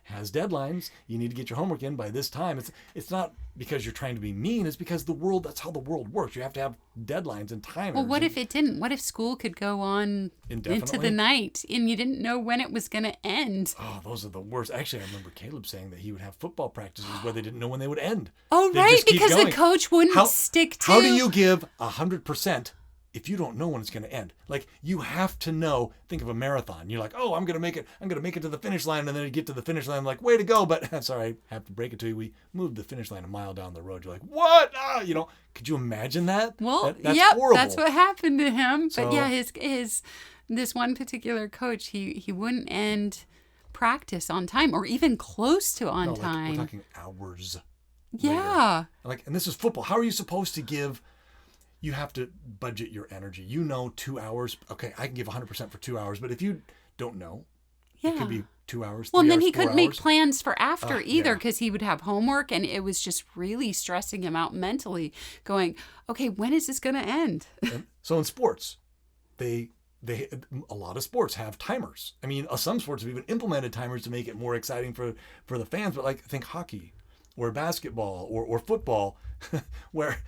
has deadlines. You need to get your homework in by this time. It's not because you're trying to be mean. It's because that's how the world works. You have to have deadlines and timers. Well, what if it didn't? What if school could go on into the night and you didn't know when it was going to end? Oh, those are the worst. Actually, I remember Caleb saying that he would have football practices where they didn't know when they would end. Oh, right, because the coach wouldn't stick to... How do you give 100% if you don't know when it's going to end? Like, you have to know. Think of a marathon. You're like, oh, I'm going to make it to the finish line. And then you get to the finish line, like, way to go. But sorry, I have to break it to you. We moved the finish line a mile down the road. You're like, what? Could you imagine that? Well, that's horrible. That's what happened to him. But yeah, this one particular coach, he wouldn't end practice on time or even close to on time. We're talking hours. Yeah. Later. And this is football. How are you supposed to give... You have to budget your energy. 2 hours. Okay, I can give 100% for 2 hours. But if you don't know, it could be 2 hours, 3 Well, and then hours, he couldn't make plans for after either, because he would have homework, and it was just really stressing him out mentally, going, okay, when is this going to end? So in sports, a lot of sports have timers. I mean, some sports have even implemented timers to make it more exciting for the fans. But think hockey or basketball or football, where...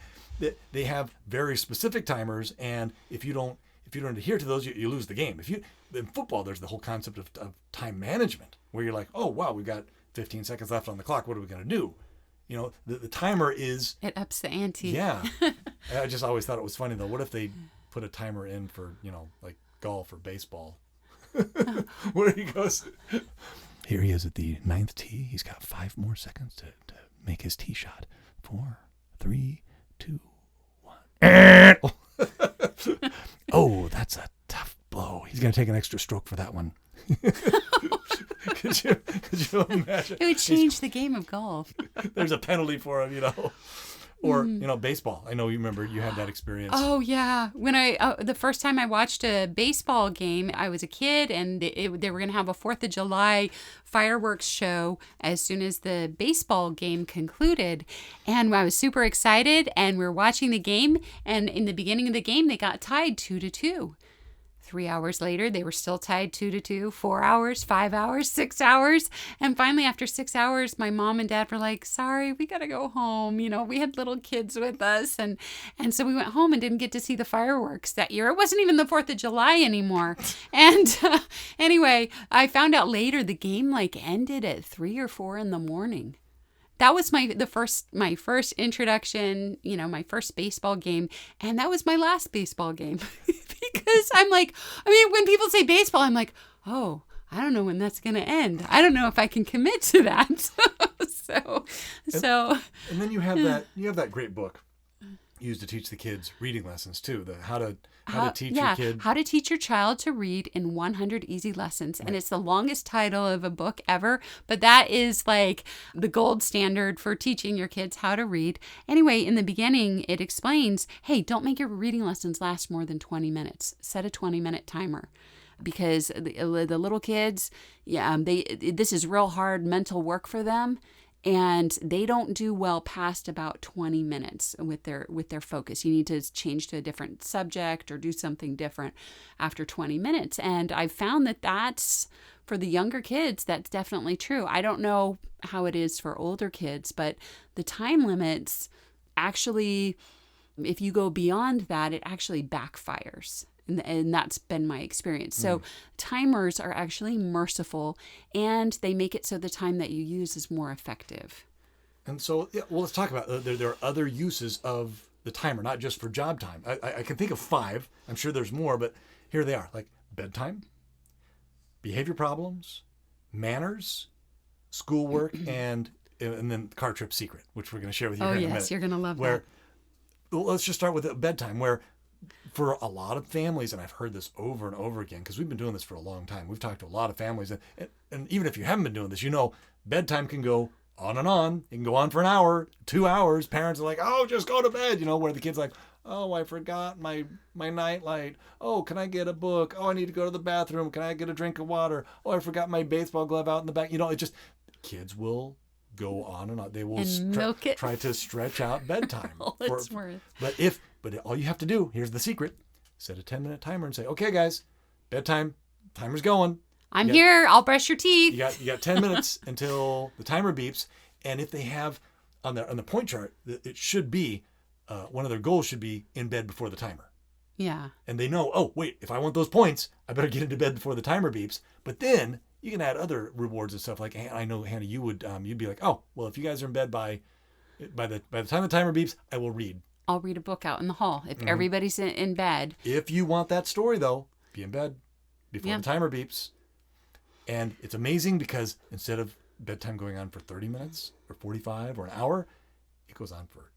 They have very specific timers, and if you don't adhere to those, you lose the game. In football, there's the whole concept of time management, where you're like, oh wow, we've got 15 seconds left on the clock. What are we going to do? The timer is... It ups the ante. Yeah. I just always thought it was funny though. What if they put a timer in for like golf or baseball? Where he goes. Here he is at the 9th tee. He's got 5 more seconds to make his tee shot. 4, 3, 2, 1. Oh, that's a tough blow. He's going to take an extra stroke for that one. Could you imagine? It would change the game of golf. There's a penalty for him, Or, baseball. I know you remember you had that experience. Oh, yeah. When the first time I watched a baseball game, I was a kid, and they were going to have a 4th of July fireworks show as soon as the baseball game concluded. And I was super excited, and we were watching the game, and in the beginning of the game, they got tied 2-2. 3 hours later, they were still tied 2-2, 4 hours, 5 hours, 6 hours. And finally, after 6 hours, my mom and dad were like, sorry, we got to go home. We had little kids with us. And so we went home and didn't get to see the fireworks that year. It wasn't even the 4th of July anymore. And anyway, I found out later the game ended at 3 or 4 in the morning. That was my first introduction, my first baseball game. And that was my last baseball game. Because when people say baseball, I'm like, oh, I don't know when that's going to end. I don't know if I can commit to that. And then you have that great book used to teach the kids reading lessons too. How to teach your kid. How to teach your child to read in 100 easy lessons. Right. And it's the longest title of a book ever, but that is like the gold standard for teaching your kids how to read. Anyway, in the beginning, it explains, hey, don't make your reading lessons last more than 20 minutes. Set a 20-minute timer. Because the little kids, this is real hard mental work for them. And they don't do well past about 20 minutes with their focus. You need to change to a different subject or do something different after 20 minutes. And I've found that that's, for the younger kids, that's definitely true. I don't know how it is for older kids, but the time limits actually, if you go beyond that, it actually backfires. And that's been my experience. So timers are actually merciful, and they make it so the time that you use is more effective. And so, let's talk about there are other uses of the timer, not just for job time. I can think of 5. I'm sure there's more, but here they are, like bedtime, behavior problems, manners, schoolwork, and then car trip secret, which we're going to share with you here in a minute. You're going to love that. Let's just start with bedtime, where for a lot of families, and I've heard this over and over again, because we've been doing this for a long time. We've talked to a lot of families, and even if you haven't been doing this, bedtime can go on and on. It can go on for an hour, 2 hours. Parents are like, oh, just go to bed, where the kid's like, oh, I forgot my night light. Oh, can I get a book? Oh, I need to go to the bathroom. Can I get a drink of water? Oh, I forgot my baseball glove out in the back. Kids will go on and on. They will try to stretch out bedtime. But all you have to do, here's the secret, set a 10-minute timer and say, okay, guys, bedtime, timer's going. I'm here. I'll brush your teeth. You got 10 minutes until the timer beeps. And if they have on the point chart, it should be, one of their goals should be in bed before the timer. Yeah. And they know, oh, wait, if I want those points, I better get into bed before the timer beeps. But then you can add other rewards and stuff. Like, I know, Hannah, you'd be like, oh, well, if you guys are in bed by the time the timer beeps, I will read. I'll read a book out in the hall if everybody's in bed. If you want that story, though, be in bed before the timer beeps. And it's amazing because instead of bedtime going on for 30 minutes or 45 or an hour, it goes on for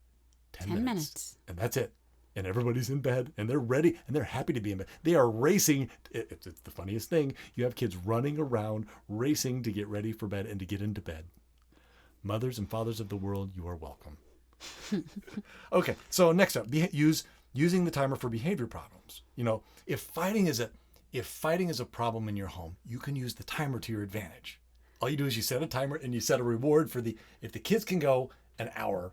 10 minutes. And that's it. And everybody's in bed and they're ready and they're happy to be in bed. They are racing. It's the funniest thing. You have kids running around, racing to get ready for bed and to get into bed. Mothers and fathers of the world, you are welcome. Okay, so next up, using the timer for behavior problems. If fighting is a problem in your home, you can use the timer to your advantage. All you do is you set a timer and you set a reward if the kids can go an hour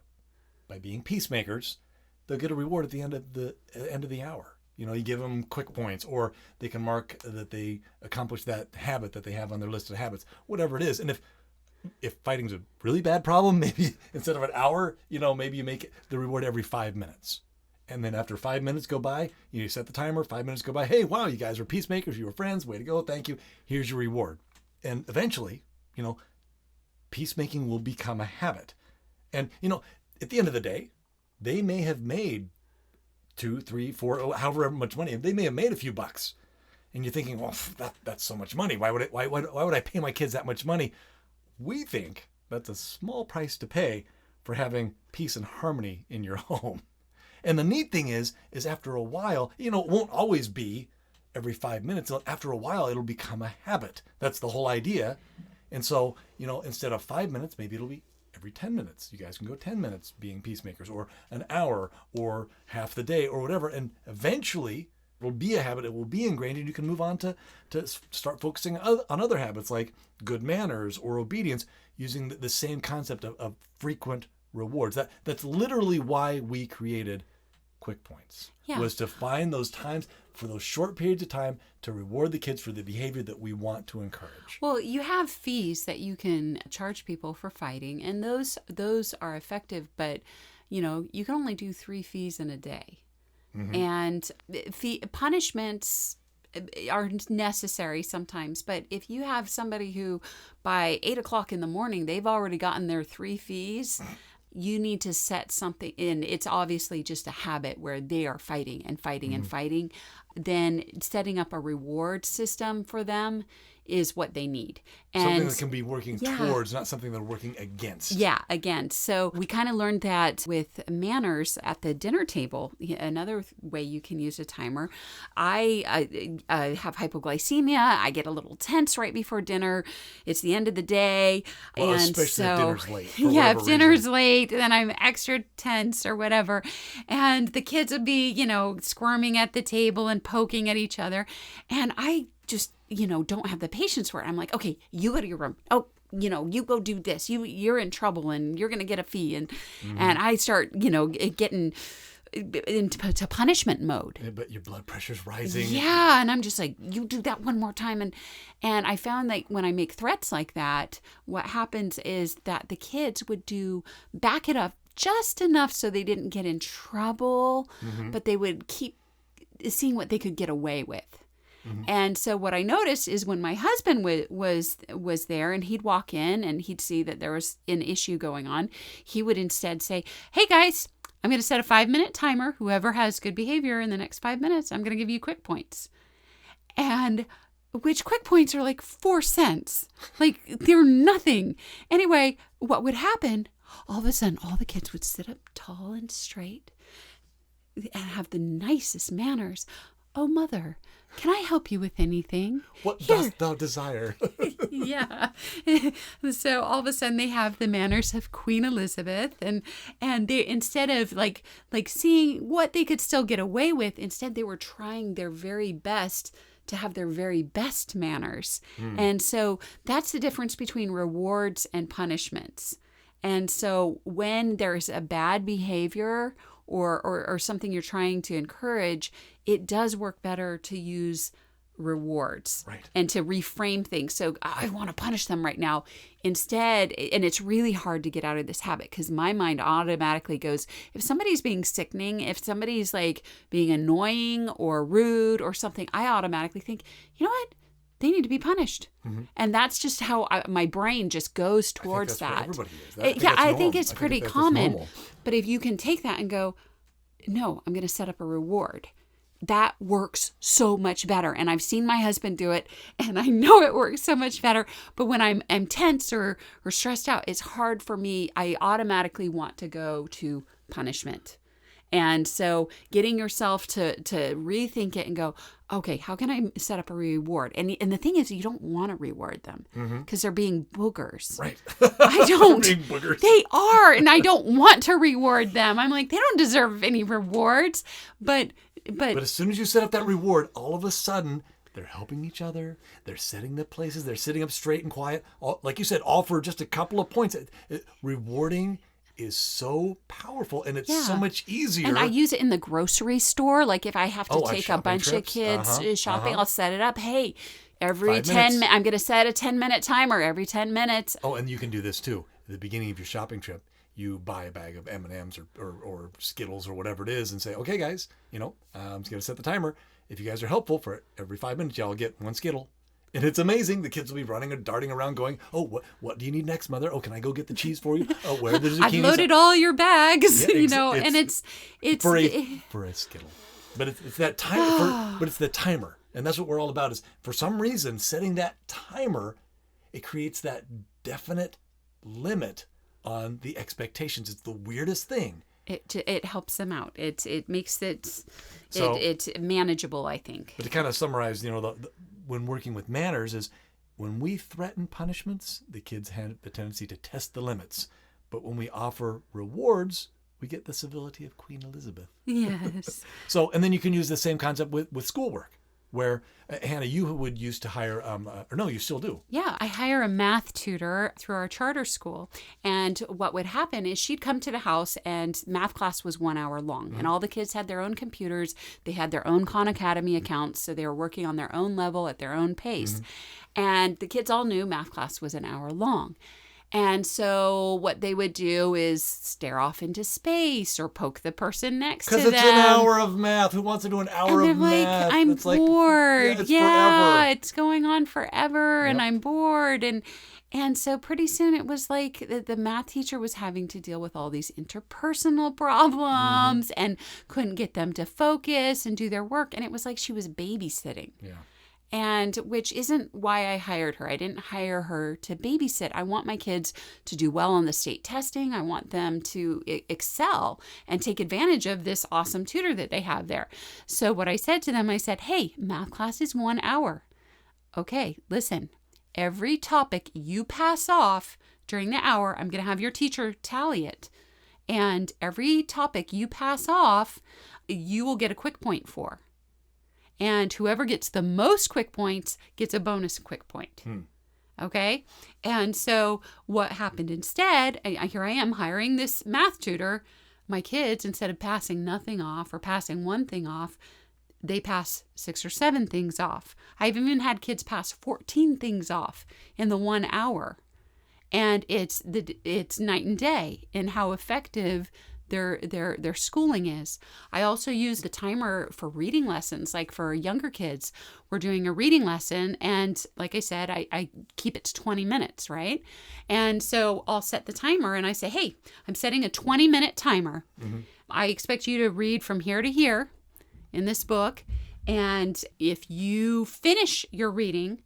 by being peacemakers, they'll get a reward at the end of the hour. You give them quick points, or they can mark that they accomplished that habit that they have on their list of habits, whatever it is. And if fighting's a really bad problem, maybe instead of an hour, maybe you make the reward every 5 minutes. And then after 5 minutes go by, you set the timer, 5 minutes go by. Hey, wow, you guys were peacemakers. You were friends. Way to go. Thank you. Here's your reward. And eventually, peacemaking will become a habit. And, at the end of the day, they may have made 2, 3, 4, however much money. They may have made a few bucks. And you're thinking, well, that's so much money. Why would I pay my kids that much money? We think that's a small price to pay for having peace and harmony in your home. And the neat thing is after a while, it won't always be every 5 minutes. After a while, it'll become a habit. That's the whole idea. And so, instead of 5 minutes, maybe it'll be every 10 minutes. You guys can go 10 minutes being peacemakers, or an hour, or half the day, or whatever. And eventually, it will be a habit. It will be ingrained, and you can move on to start focusing on other habits like good manners or obedience, using the same concept of frequent rewards. That's literally why we created Quick Points, was to find those times for those short periods of time to reward the kids for the behavior that we want to encourage. Well, you have fees that you can charge people for fighting, and those are effective, but you can only do 3 fees in a day. Mm-hmm. And punishments are necessary sometimes, but if you have somebody who by 8:00 in the morning, they've already gotten their 3 fees, you need to set something in. It's obviously just a habit where they are fighting and fighting and fighting. Then setting up a reward system for them is what they need. And something that can be working towards, not something they're working against. Yeah, against. So we kind of learned that with manners at the dinner table. Another way you can use a timer. I have hypoglycemia. I get a little tense right before dinner. It's the end of the day. Well, and especially so, if dinner's late. If dinner's late, then I'm extra tense or whatever. And the kids would be, squirming at the table and poking at each other. And I just don't have the patience for it. I'm like, okay, you go to your room. Oh, you go do this. You're in trouble and you're going to get a fee. And I start, getting into punishment mode. Yeah, but your blood pressure's rising. Yeah. And I'm just like, you do that one more time. And I found that when I make threats like that, what happens is that the kids would back it up just enough so they didn't get in trouble, but they would keep seeing what they could get away with. And so what I noticed is when my husband was there and he'd walk in and he'd see that there was an issue going on, he would instead say, hey guys, I'm going to set a 5-minute timer. Whoever has good behavior in the next 5 minutes, I'm going to give you quick points. And which quick points are like 4 cents. Like they're nothing. Anyway, what would happen, all of a sudden, all the kids would sit up tall and straight and have the nicest manners. Oh, mother, can I help you with anything? What dost thou desire? Yeah. So all of a sudden they have the manners of Queen Elizabeth, and they, instead of like seeing what they could still get away with, instead they were trying their very best to have their very best manners. And so that's the difference between rewards and punishments. And so when there's a bad behavior or something you're trying to encourage, it does work better to use rewards and to reframe things. So I want to punish them right now instead. And it's really hard to get out of this habit because my mind automatically goes, if somebody's being sickening, if somebody's like being annoying or rude or something, I automatically think, you know what? They need to be punished. And that's just how my brain just goes towards that. Everybody is. I think it's pretty common. But if you can take that and go, no, I'm going to set up a reward. That works so much better. And I've seen my husband do it, and I know it works so much better. But when I'm tense or stressed out, it's hard for me. I automatically want to go to punishment. And so getting yourself to rethink it and go, okay, how can I set up a reward? And the thing is, you don't want to reward them because they're being boogers. Right. I don't. Being boogers. They are. And I don't want to reward them. I'm like, they don't deserve any rewards. But as soon as you set up that reward, all of a sudden, they're helping each other. They're setting the places. They're sitting up straight and quiet. All, like you said, all for just a couple of points. Rewarding is so powerful, and it's so much easier. And I use it in the grocery store. Like if I have to take a bunch of kids shopping, I'll set it up. Hey, every 10 minutes, I'm going to set a 10-minute timer every 10 minutes. Oh, and you can do this too. At the beginning of your shopping trip, you buy a bag of M&Ms or Skittles or whatever it is and say, okay, guys, I'm just going to set the timer. If you guys are helpful, for every 5 minutes, y'all get 1 Skittle. And it's amazing. The kids will be running and darting around going, oh, what do you need next, Mother? Oh, can I go get the cheese for you? Oh, where are the zucchini? I've loaded all your bags, and it's for a Skittle. But it's that timer. But it's the timer. And that's what we're all about is, for some reason, setting that timer, it creates that definite limit on the expectations. It's the weirdest thing. It helps them out. It makes it's manageable, I think. But to kind of summarize, when working with manners is when we threaten punishments, the kids have the tendency to test the limits. But when we offer rewards, we get the civility of Queen Elizabeth. Yes. And then you can use the same concept with schoolwork, where, Hannah, you would used to hire, or no, you still do. Yeah, I hire a math tutor through our charter school. And what would happen is she'd come to the house and math class was 1 hour long. And all the kids had their own computers. They had their own Khan Academy accounts. So they were working on their own level at their own pace. And the kids all knew math class was 1 hour long. And so what they would do is stare off into space or poke the person next to them. Because it's an hour of math. Who wants to do an hour of math? I'm bored. Forever. It's going on forever, and I'm bored. And so pretty soon it was like the math teacher was having to deal with all these interpersonal problems and couldn't get them to focus and do their work. And it was like she was babysitting. Yeah. And which isn't why I hired her. I didn't hire her to babysit. I want my kids to do well on the state testing. I want them to excel and take advantage of this awesome tutor that they have there. So what I said to them, I said, hey, math class is 1 hour. Okay, listen, every topic you pass off during the hour, I'm going to have your teacher tally it. And every topic you pass off, you will get a quick point for. And whoever gets the most quick points gets a bonus quick point. Okay. And so what happened instead, here I am hiring this math tutor. My kids, instead of passing nothing off or passing one thing off, they pass 6 or 7 things off. I've even had kids pass 14 things off in the 1 hour. And it's night and day in how effective their schooling is. I also use the timer for reading lessons. Like for younger kids, we're doing a reading lesson, and like I said, I keep it to 20 minutes, right? And so I'll set the timer and I say, hey, I'm setting a 20-minute timer. Mm-hmm. I expect you to read from here to here in this book, and if you finish your reading,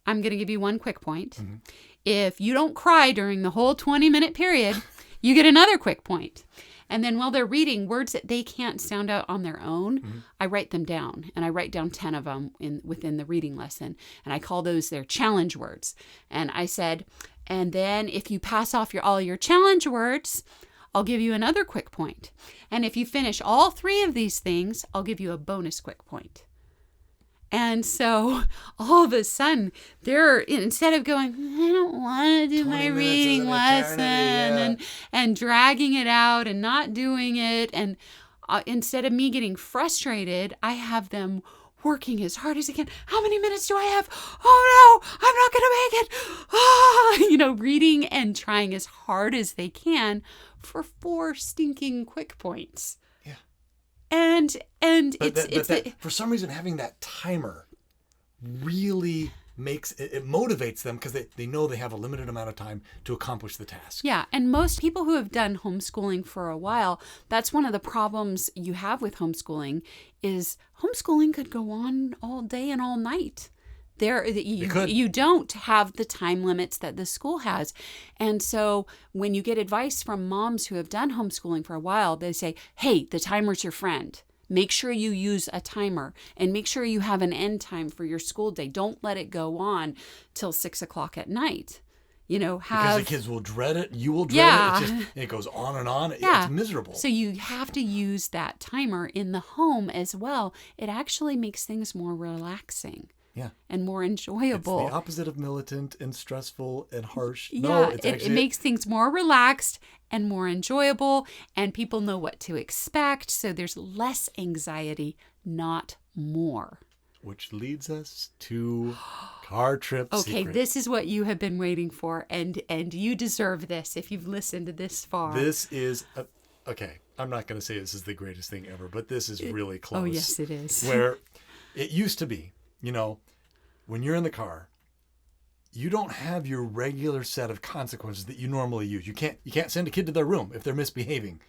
I'm going to give you 1 quick point. Mm-hmm. If you don't cry during the whole 20-minute period, you get another quick point. And then while they're reading words that they can't sound out on their own, mm-hmm. I write them down. And I write down 10 of them within the reading lesson. And I call those their challenge words. And I said, and then if you pass off all your challenge words, I'll give you another quick point. And if you finish all 3 of these things, I'll give you a bonus quick point. And so all of a sudden, they're, instead of going, I don't want to do my reading lesson, and dragging it out and not doing it. And instead of me getting frustrated, I have them working as hard as they can. How many minutes do I have? Oh no, I'm not going to make it. Reading and trying as hard as they can for 4 stinking quick points. And for some reason, having that timer really it motivates them because they know they have a limited amount of time to accomplish the task. Yeah. And most people who have done homeschooling for a while, that's one of the problems you have with homeschooling is homeschooling could go on all day and all night. You don't have the time limits that the school has. And so when you get advice from moms who have done homeschooling for a while, they say, hey, the timer's your friend. Make sure you use a timer and make sure you have an end time for your school day. Don't let it go on till 6 o'clock at night. Because the kids will dread it. You will dread it. It goes on and on. It's miserable. So you have to use that timer in the home as well. It actually makes things more relaxing. Yeah. And more enjoyable. It's the opposite of militant and stressful and harsh. Yeah, no, it makes things more relaxed and more enjoyable, and people know what to expect, so there's less anxiety, not more. Which leads us to car trip secret. This is what you have been waiting for, and you deserve this if you've listened this far. This is I'm not going to say this is the greatest thing ever, but this is really close. Oh, yes, it is. Where it used to be, when you're in the car, you don't have your regular set of consequences that you normally use. You can't send a kid to their room if they're misbehaving.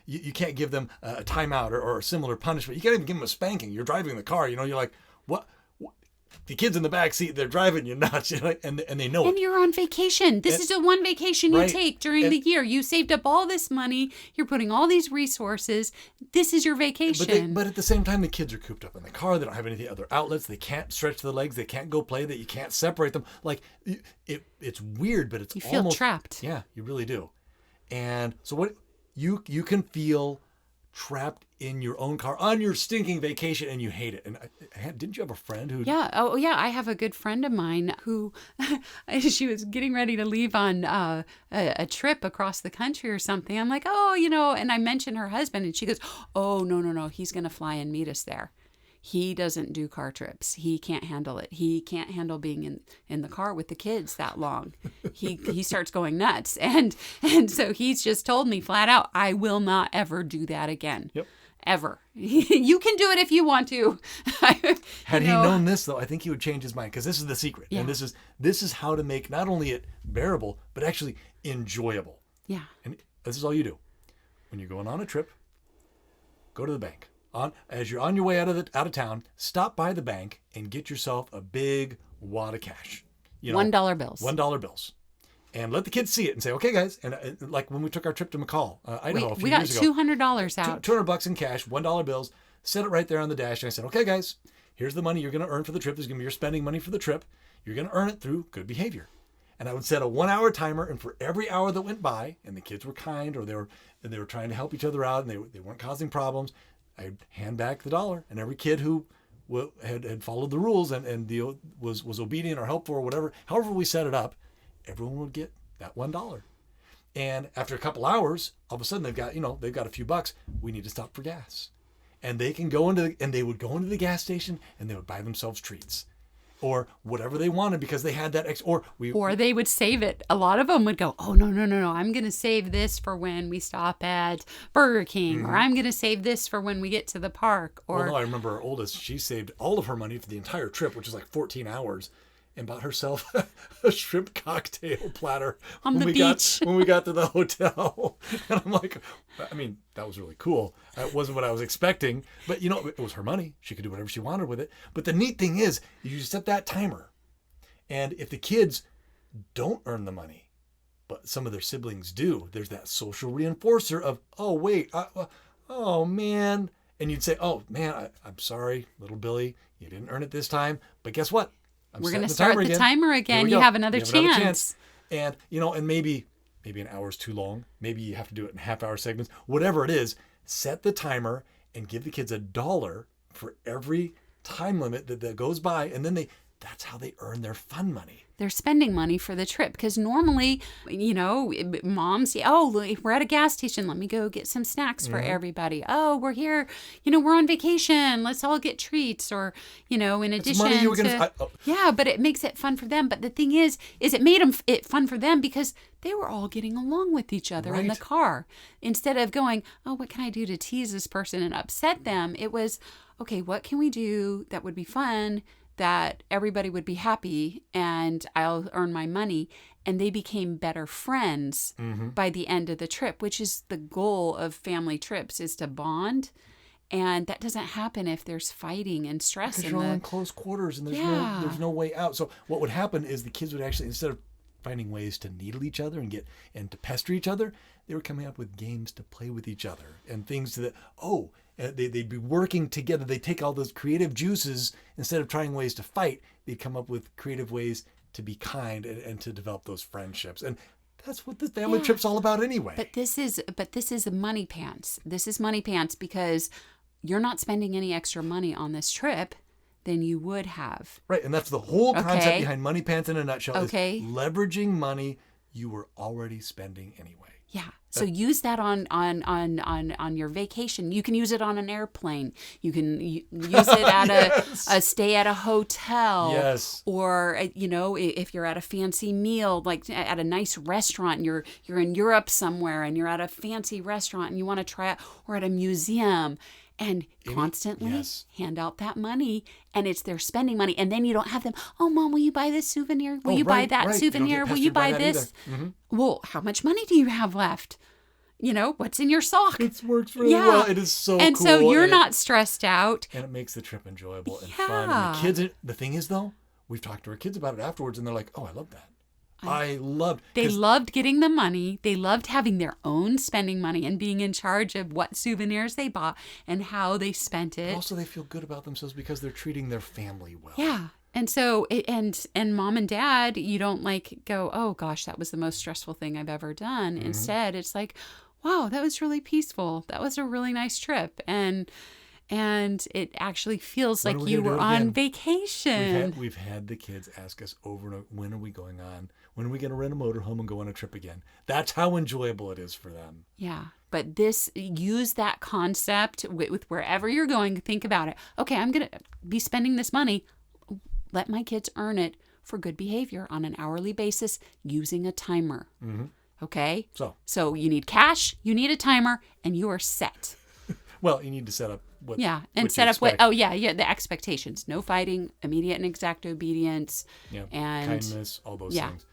You can't give them a timeout or a similar punishment. You can't even give them a spanking. You're driving the car, you're like, what? The kid's in the back seat, they're driving you nuts, and they know it. And you're on vacation. This is the one vacation you take during the year. You saved up all this money. You're putting all these resources. This is your vacation. But at the same time, the kids are cooped up in the car. They don't have any other outlets. They can't stretch their legs. They can't go play. That you can't separate them. Like it's weird, but it's you feel trapped. Yeah, you really do. And so what you can feel trapped in your own car on your stinking vacation, and you hate it. And didn't you have a friend who? Yeah. Oh, yeah. I have a good friend of mine who, she was getting ready to leave on a trip across the country or something. I'm like, and I mentioned her husband, and she goes, oh, no, he's going to fly and meet us there. He doesn't do car trips. He can't handle it. He can't handle being in the car with the kids that long. He starts going nuts. And so he's just told me flat out, I will not ever do that again. Yep. Ever. You can do it if you want to. Had he known this, though, I think he would change his mind, because this is the secret. Yeah. And this is how to make not only it bearable, but actually enjoyable. Yeah. And this is all you do. When you're going on a trip, go to the bank. As you're on your way out of town, stop by the bank and get yourself a big wad of cash. $1 bills. $1 bills. And let the kids see it and say, okay, guys. And like when we took our trip to McCall, Idaho, a few years ago. We got $200 out. $200 in cash, $1 bills. Set it right there on the dash. And I said, okay, guys, here's the money you're going to earn for the trip. There's going to be your spending money for the trip. You're going to earn it through good behavior. And I would set a 1-hour timer, and for every hour that went by, and the kids were kind, or they were trying to help each other out, and they weren't causing problems, I'd hand back the $1. And every kid who had followed the rules and was obedient or helpful or whatever, however we set it up, everyone would get that $1. And after a couple hours, all of a sudden they've got a few bucks. We need to stop for gas. And they would go into the gas station and they would buy themselves treats or whatever they wanted because they had that or they would save it. A lot of them would go, oh, no, I'm going to save this for when we stop at Burger King, or I'm going to save this for when we get to the park. Or I remember our oldest, she saved all of her money for the entire trip, which is like 14 hours. And bought herself a shrimp cocktail platter on the beach when we got to the hotel. And I'm like, I mean, that was really cool. That wasn't what I was expecting, but it was her money. She could do whatever she wanted with it. But the neat thing is, you set that timer, and if the kids don't earn the money, but some of their siblings do, there's that social reinforcer of, oh wait, oh man, and you'd say, oh man, I'm sorry, little Billy, you didn't earn it this time, but guess what? We're going to start the timer again. You have another chance. And, and maybe an hour's too long. Maybe you have to do it in half-hour segments. Whatever it is, set the timer and give the kids $1 for every time limit that goes by. And then that's how they earn their fun money. They're spending money for the trip because normally, moms say, oh, we're at a gas station. Let me go get some snacks for everybody. Oh, we're here. We're on vacation. Let's all get treats. Or, in addition yeah, but it makes it fun for them. But the thing is it made it fun for them because they were all getting along with each other in the car. Instead of going, oh, what can I do to tease this person and upset them? It was, okay, what can we do that would be fun, that everybody would be happy, and I'll earn my money. And they became better friends by the end of the trip, which is the goal of family trips, is to bond. And that doesn't happen if there's fighting and stress. Because you're all in close quarters and there's no way out. So what would happen is the kids would actually, instead of finding ways to needle each other and to pester each other, they were coming up with games to play with each other and things they'd be working together. They take all those creative juices, instead of trying ways to fight, they'd come up with creative ways to be kind and to develop those friendships. And that's what the family trip's all about anyway. But this is money pants. This is money pants because you're not spending any extra money on this trip than you would have. Right, and that's the whole concept behind money pants in a nutshell. Okay. Is leveraging money you were already spending anyway. Yeah. So use that on your vacation. You can use it on an airplane. You can use it at a stay at a hotel. Yes. Or if you're at a fancy meal, like at a nice restaurant, and you're in Europe somewhere and you're at a fancy restaurant and you want to try it, or at a museum. And constantly hand out that money, and it's their spending money. And then you don't have them, oh, Mom, will you buy this souvenir? Will you buy that souvenir? Will you buy this? Well, how much money do you have left? What's in your sock? It works really well. It is so and cool. And so you're not stressed out. And it makes the trip enjoyable and fun. And the kids, the thing is, though, we've talked to our kids about it afterwards, and they're like, oh, I love that. They loved getting the money. They loved having their own spending money and being in charge of what souvenirs they bought and how they spent it. Also, they feel good about themselves because they're treating their family well. Yeah. And so, and Mom and Dad, you don't go, oh gosh, that was the most stressful thing I've ever done. Instead, it's like, wow, that was really peaceful. That was a really nice trip. And it actually feels like you were on vacation. We've had the kids ask us over and over, when are we going on? When are we going to rent a motorhome and go on a trip again? That's how enjoyable it is for them. Yeah. But use that concept with wherever you're going. Think about it. Okay, I'm going to be spending this money. Let my kids earn it for good behavior on an hourly basis using a timer. Okay? So you need cash, you need a timer, and you are set. Well, you need to set up what the expectations. No fighting, immediate and exact obedience. Yeah, and kindness, all those things.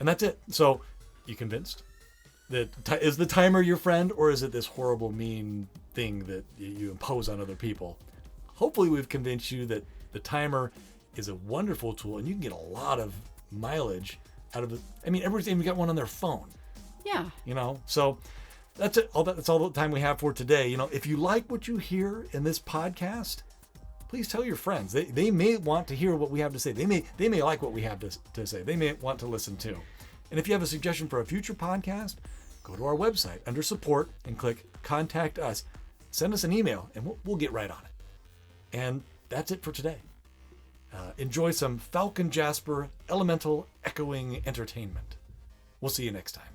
And that's it. So, you convinced? Is the timer your friend, or is it this horrible, mean thing that you impose on other people? Hopefully we've convinced you that the timer is a wonderful tool, and you can get a lot of mileage out of it. I mean, everybody's even got one on their phone. Yeah. So that's it. That's all the time we have for today. If you like what you hear in this podcast, please tell your friends. They may want to hear what we have to say. They may like what we have to say. They may want to listen too. And if you have a suggestion for a future podcast, go to our website under support and click contact us. Send us an email and we'll get right on it. And that's it for today. Enjoy some Falcon Jasper elemental echoing entertainment. We'll see you next time.